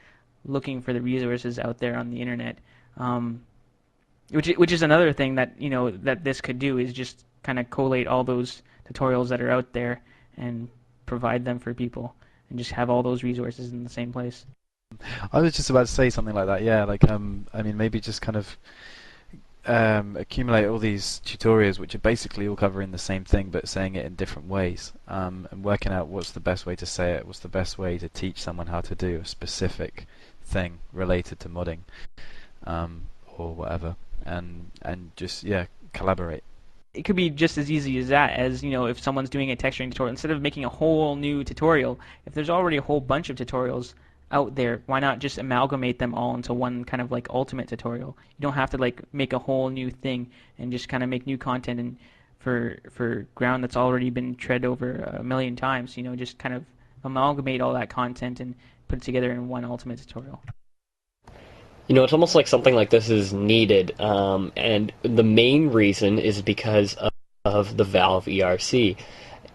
looking for the resources out there on the internet. Which is another thing that that this could do, is just kind of collate all those tutorials that are out there and provide them for people, and just have all those resources in the same place. I was just about to say something like that. Yeah, like I mean, maybe just kind of accumulate all these tutorials, which are basically all covering the same thing but saying it in different ways, and working out what's the best way to say it, what's the best way to teach someone how to do a specific thing related to modding, or whatever. And just collaborate. It could be just as easy as that, as if someone's doing a texturing tutorial, instead of making a whole new tutorial, if there's already a whole bunch of tutorials out there, why not just amalgamate them all into one kind of like ultimate tutorial? You don't have to like make a whole new thing and just kind of make new content and for ground that's already been tread over a million times. Just kind of amalgamate all that content and put it together in one ultimate tutorial. It's almost like something like this is needed, and the main reason is because of the Valve ERC.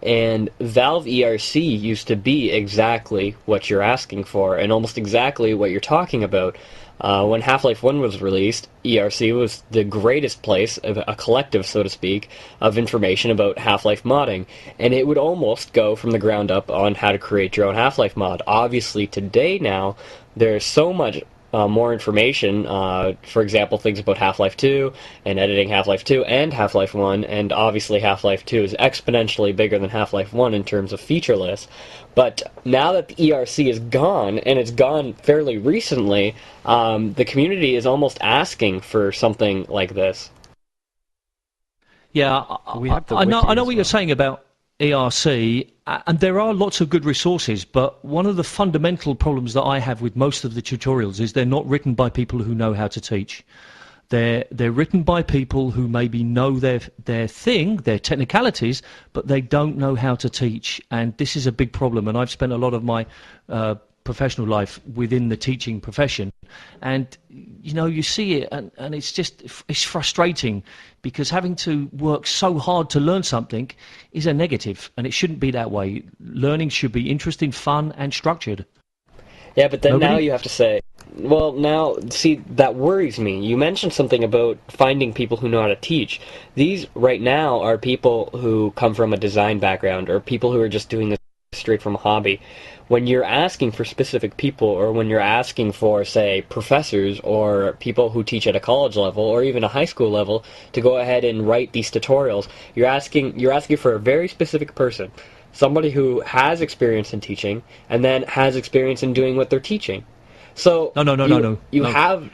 And Valve ERC used to be exactly what you're asking for, and almost exactly what you're talking about. When Half-Life 1 was released, ERC was the greatest place, a collective, so to speak, of information about Half-Life modding. And it would almost go from the ground up on how to create your own Half-Life mod. Obviously, today now, there's so much more information, for example, things about Half-Life 2 and editing Half-Life 2 and Half-Life 1, and obviously Half-Life 2 is exponentially bigger than Half-Life 1 in terms of feature lists. But now that the ERC is gone, and it's gone fairly recently, the community is almost asking for something like this. Yeah, I know what you're saying about ERC, and there are lots of good resources, but one of the fundamental problems that I have with most of the tutorials is they're not written by people who know how to teach. They're written by people who maybe know their thing, their technicalities, but they don't know how to teach, and this is a big problem. And I've spent a lot of my professional life within the teaching profession, and you see it, and it's frustrating, because having to work so hard to learn something is a negative, and it shouldn't be that way. Learning should be interesting, fun, and structured. Yeah, but then now you have to say, well, now, see, that worries me. You mentioned something about finding people who know how to teach. These, right now, are people who come from a design background, or people who are just doing this straight from a hobby. When you're asking for specific people, or when you're asking for, say, professors or people who teach at a college level or even a high school level to go ahead and write these tutorials, you're asking for a very specific person, somebody who has experience in teaching and then has experience in doing what they're teaching. So No. You have.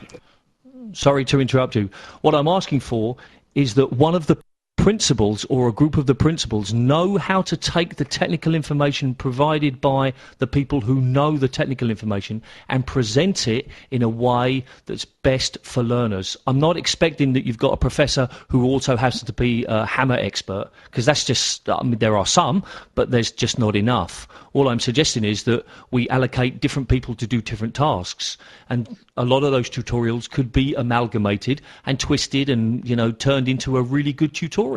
Sorry to interrupt you. What I'm asking for is that one of the principals or a group of the principals know how to take the technical information provided by the people who know the technical information and present it in a way that's best for learners. I'm not expecting that you've got a professor who also has to be a hammer expert, because that's just, there are some, but there's just not enough. All I'm suggesting is that we allocate different people to do different tasks, and a lot of those tutorials could be amalgamated and twisted and, turned into a really good tutorial.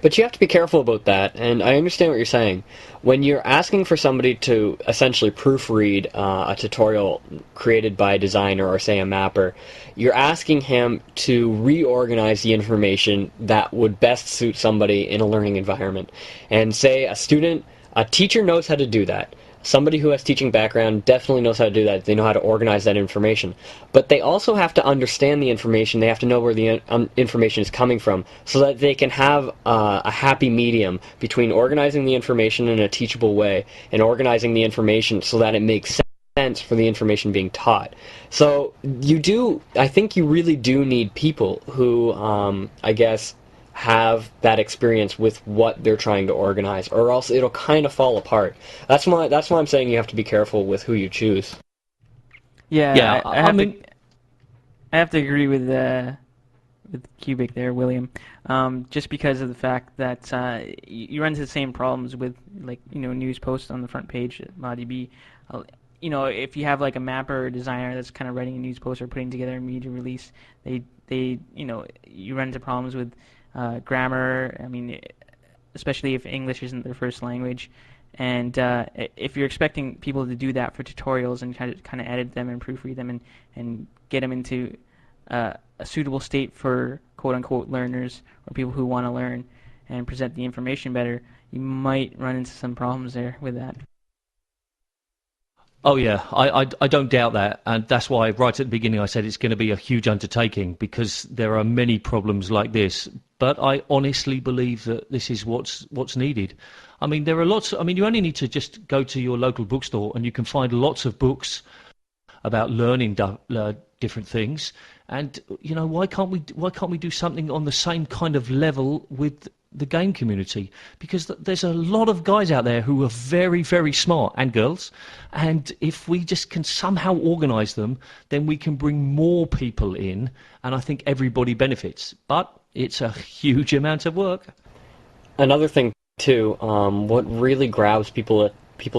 But you have to be careful about that, and I understand what you're saying. When you're asking for somebody to essentially proofread a tutorial created by a designer or, say, a mapper, you're asking him to reorganize the information that would best suit somebody in a learning environment. And, say, a teacher knows how to do that. Somebody who has teaching background definitely knows how to do that. They know how to organize that information. But they also have to understand the information. They have to know where the information is coming from, so that they can have a happy medium between organizing the information in a teachable way and organizing the information so that it makes sense for the information being taught. So I think you really do need people who, I guess, have that experience with what they're trying to organize, or else it'll kind of fall apart. That's why I'm saying you have to be careful with who you choose. Yeah, I have to agree with Cubic there, William. Just because of the fact that you run into the same problems with, news posts on the front page at ModDB. If you have a mapper or designer that's kind of writing a news post or putting together a media release, you run into problems with grammar. Especially if English isn't their first language, and if you're expecting people to do that for tutorials and kind of edit them and proofread them and get them into a suitable state for quote-unquote learners or people who want to learn and present the information better, you might run into some problems there with that. Oh yeah, I don't doubt that, and that's why right at the beginning I said it's going to be a huge undertaking, because there are many problems like this. But I honestly believe that this is what's needed. There are lots. You only need to just go to your local bookstore and you can find lots of books about learning different things, And why can't we do something on the same kind of level with the game community? Because there's a lot of guys out there who are very, very smart, and girls, and if we just can somehow organise them, then we can bring more people in, and I think everybody benefits. But it's a huge amount of work. Another thing too, what really grabs people's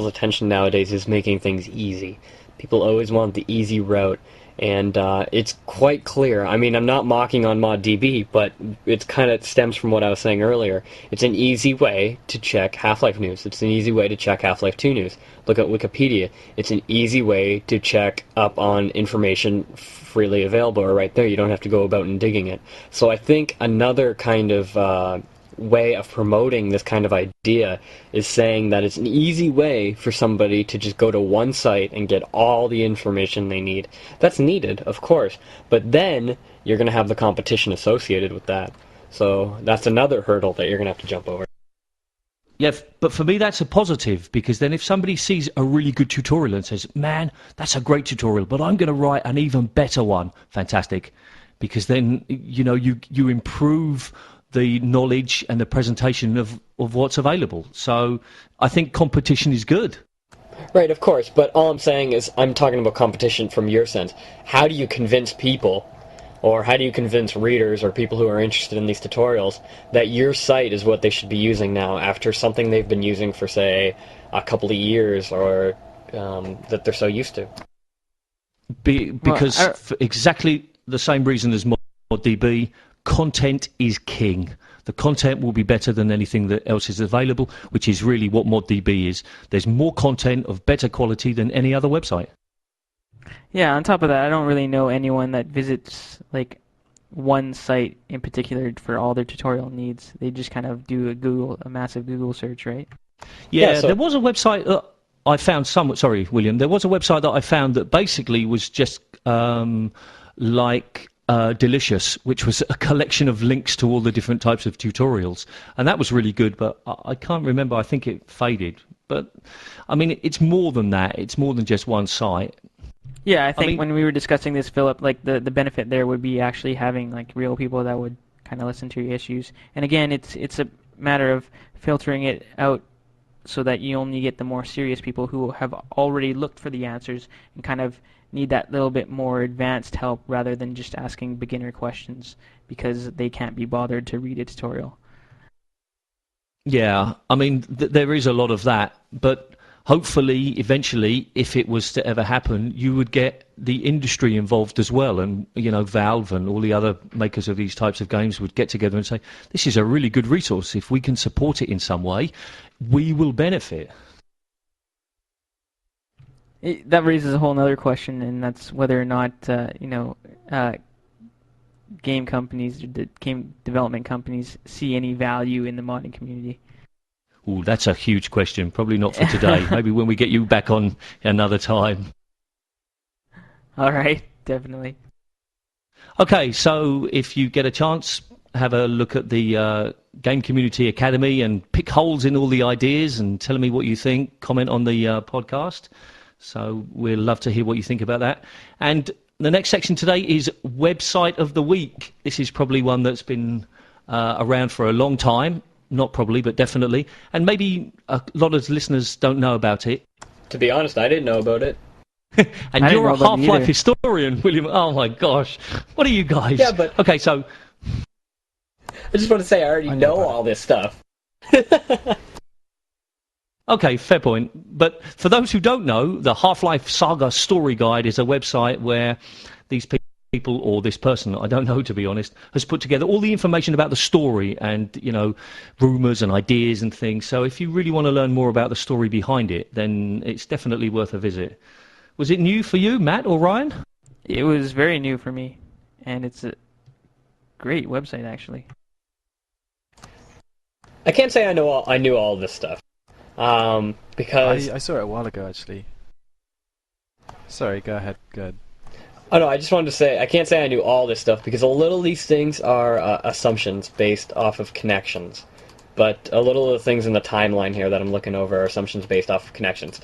attention nowadays is making things easy. People always want the easy route, and it's quite clear. I mean, I'm not mocking on ModDB, but it kind of stems from what I was saying earlier. It's an easy way to check Half-Life news. It's an easy way to check Half-Life 2 news. Look at Wikipedia. It's an easy way to check up on information freely available right there. You don't have to go about and digging it. So I think another kind of way of promoting this kind of idea is saying that it's an easy way for somebody to just go to one site and get all the information they need. That's needed, of course, but then you're going to have the competition associated with that. So that's another hurdle that you're going to have to jump over. Yeah, but for me that's a positive, because then if somebody sees a really good tutorial and says, man, that's a great tutorial, but I'm going to write an even better one, fantastic, because then you improve the knowledge and the presentation of what's available. So I think competition is good. Right, of course, but all I'm saying is I'm talking about competition from your sense. How do you convince people, or how do you convince readers or people who are interested in these tutorials that your site is what they should be using now after something they've been using for, say, a couple of years, or that they're so used to? Because for exactly the same reason as ModDB, content is king. The content will be better than anything that else is available, which is really what ModDB is. There's more content of better quality than any other website. Yeah, on top of that, I don't really know anyone that visits like one site in particular for all their tutorial needs. They just kind of do a massive Google search, right? Yeah, there was a website that I found sorry, William. There was a website that I found that basically was just Delicious, which was a collection of links to all the different types of tutorials, and that was really good, but I can't remember. I think it faded. But I mean, it's more than that. It's more than just one site. Yeah, I think when we were discussing this, Philip, like the benefit there would be actually having like real people that would kind of listen to your issues. And again, it's a matter of filtering it out so that you only get the more serious people who have already looked for the answers and kind of need that little bit more advanced help rather than just asking beginner questions because they can't be bothered to read a tutorial. Yeah, I mean, there is a lot of that, but hopefully, eventually, if it was to ever happen, you would get the industry involved as well, and Valve and all the other makers of these types of games would get together and say, this is a really good resource. If we can support it in some way, we will benefit. That raises a whole other question, and that's whether or not game companies, game development companies, see any value in the modding community. Ooh, that's a huge question. Probably not for today. Maybe when we get you back on another time. All right, definitely. Okay, so if you get a chance, have a look at the Game Community Academy and pick holes in all the ideas and tell me what you think. Comment on the podcast. So we'd love to hear what you think about that. And the next section today is Website of the Week. This is probably one that's been around for a long time. Not probably, but definitely. And maybe a lot of listeners don't know about it. To be honest, I didn't know about it. And you're a Half-Life historian, William. Oh, my gosh. What are you guys? Yeah, but... Okay, so... I just want to say I already know all this stuff. Okay, fair point. But for those who don't know, the Half-Life Saga Story Guide is a website where these people, or this person, I don't know to be honest, has put together all the information about the story and, rumours and ideas and things. So if you really want to learn more about the story behind it, then it's definitely worth a visit. Was it new for you, Matt or Ryan? It was very new for me, and it's a great website, actually. I can't say I knew all this stuff. Because I saw it a while ago, actually. Sorry, go ahead. Oh no, I just wanted to say I can't say I knew all this stuff because a little of these things are assumptions based off of connections, but a little of the things in the timeline here that I'm looking over are assumptions based off of connections.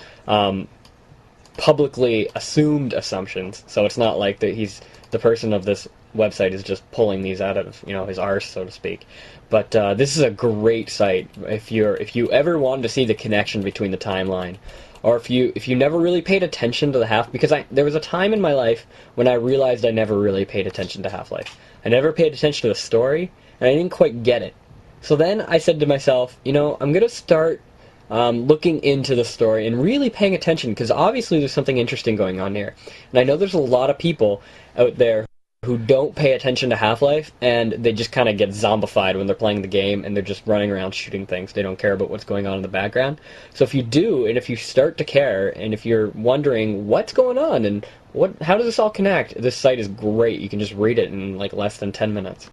Publicly assumed assumptions, so it's not like that he's the person of this website is just pulling these out of his arse, so to speak. But this is a great site if you ever wanted to see the connection between the timeline, or if you never really paid attention to the because there was a time in my life when I realized I never really paid attention to Half-Life. I never paid attention to the story, and I didn't quite get it. So then I said to myself, I'm going to start looking into the story and really paying attention, because obviously there's something interesting going on here. And I know there's a lot of people out there who don't pay attention to Half-Life, and they just kind of get zombified when they're playing the game, and they're just running around shooting things. They don't care about what's going on in the background. So if you do, and if you start to care, and if you're wondering what's going on and how does this all connect, this site is great. You can just read it in like less than 10 minutes.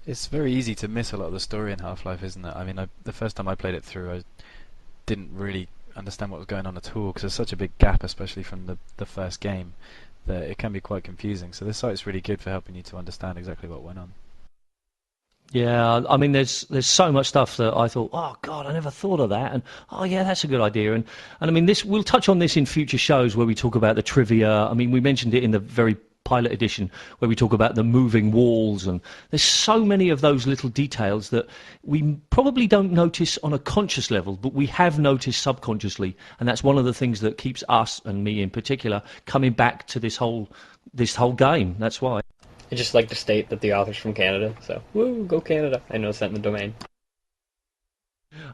It's very easy to miss a lot of the story in Half-Life, isn't it? I mean, the first time I played it through, I didn't really understand what was going on at all, because there's such a big gap, especially from the first game, that it can be quite confusing. So this site's really good for helping you to understand exactly what went on. Yeah, I mean, there's so much stuff that I thought, oh God, I never thought of that, and oh yeah, that's a good idea. And I mean, we'll touch on this in future shows where we talk about the trivia. I mean, we mentioned it in the very pilot edition where we talk about the moving walls, and there's so many of those little details that we probably don't notice on a conscious level, but we have noticed subconsciously, and that's one of the things that keeps us, and me in particular, coming back to this whole game. That's why. I'd just like to state that the author's from Canada, so woo, go Canada. I know, set in the domain.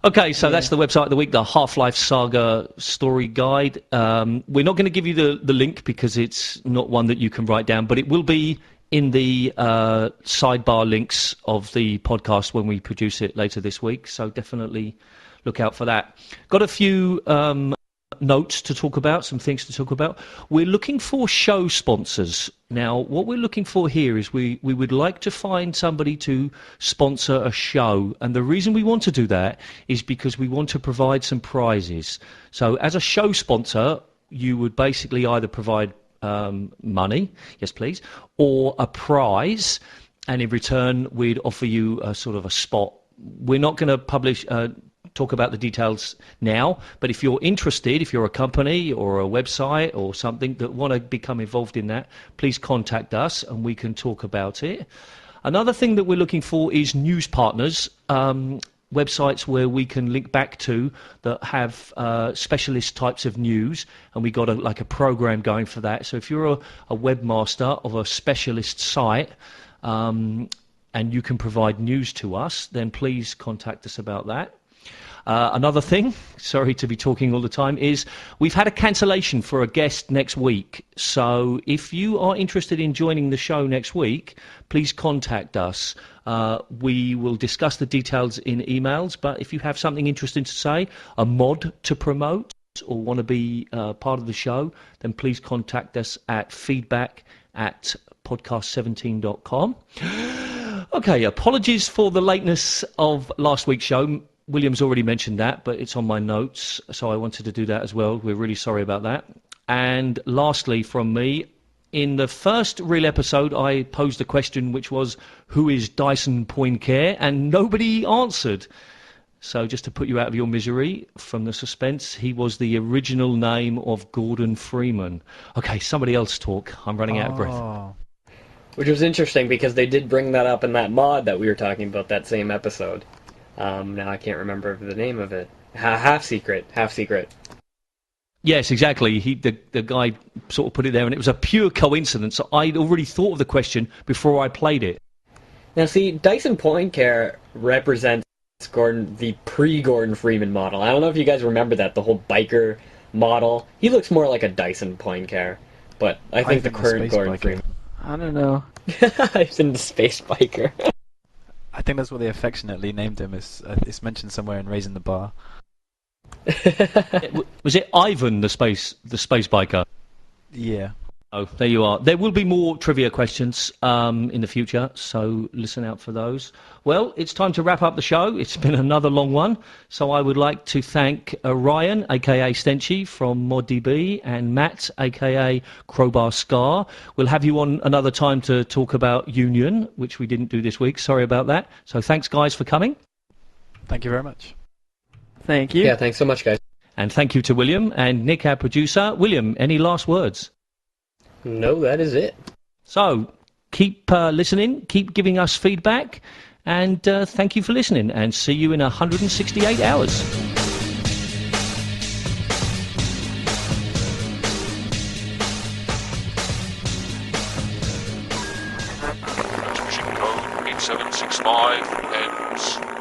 Okay, so that's the website of the week, the Half-Life Saga Story Guide. We're not going to give you the link because it's not one that you can write down, but it will be in the sidebar links of the podcast when we produce it later this week, so definitely look out for that. Got a few notes to talk about, some things to talk about. We're looking for show sponsors. Now, what we're looking for here is we would like to find somebody to sponsor a show, and the reason we want to do that is because we want to provide some prizes. So as a show sponsor, you would basically either provide money, yes please, or a prize, and in return we'd offer you a sort of a spot. We're not going to talk about the details now, but if you're interested, if you're a company or a website or something that want to become involved in that, please contact us and we can talk about it. Another thing that we're looking for is news partners, websites where we can link back to that have specialist types of news, and we got a program going for that. So if you're a webmaster of a specialist site, and you can provide news to us, then please contact us about that. Another thing, sorry to be talking all the time, is we've had a cancellation for a guest next week. So if you are interested in joining the show next week, please contact us. We will discuss the details in emails, but if you have something interesting to say, a mod to promote, or want to be part of the show, then please contact us at feedback@podcast17.com. Okay, apologies for the lateness of last week's show. William's already mentioned that, but it's on my notes, so I wanted to do that as well. We're really sorry about that. And lastly from me, in the first real episode, I posed a question which was, who is Dyson Poincare? And nobody answered. So just to put you out of your misery from the suspense, he was the original name of Gordon Freeman. Okay, somebody else talk. I'm running out of breath. Which was interesting because they did bring that up in that mod that we were talking about, that same episode. Now I can't remember the name of it. Half Secret. Yes, exactly. The guy sort of put it there, and it was a pure coincidence. I'd already thought of the question before I played it. Now, see, Dyson Poincare represents Gordon, the pre-Gordon Freeman model. I don't know if you guys remember that, the whole biker model. He looks more like a Dyson Poincare, but I think the current Gordon Freeman. I don't know. I've been the space biker. I think that's what they affectionately named him. It's mentioned somewhere in Raising the Bar. Was it Ivan, the space biker? Yeah. Oh, there you are. There will be more trivia questions in the future, so listen out for those. Well, it's time to wrap up the show. It's been another long one, so I would like to thank Ryan, a.k.a. Stenchy, from ModDB, and Matt, a.k.a. crowbarska. We'll have you on another time to talk about Union, which we didn't do this week. Sorry about that. So thanks, guys, for coming. Thank you very much. Thank you. Yeah, thanks so much, guys. And thank you to William and Nick, our producer. William, any last words? No, that is it. So, keep listening, keep giving us feedback, and thank you for listening, and see you in 168 hours. Transmission code 8765 ends.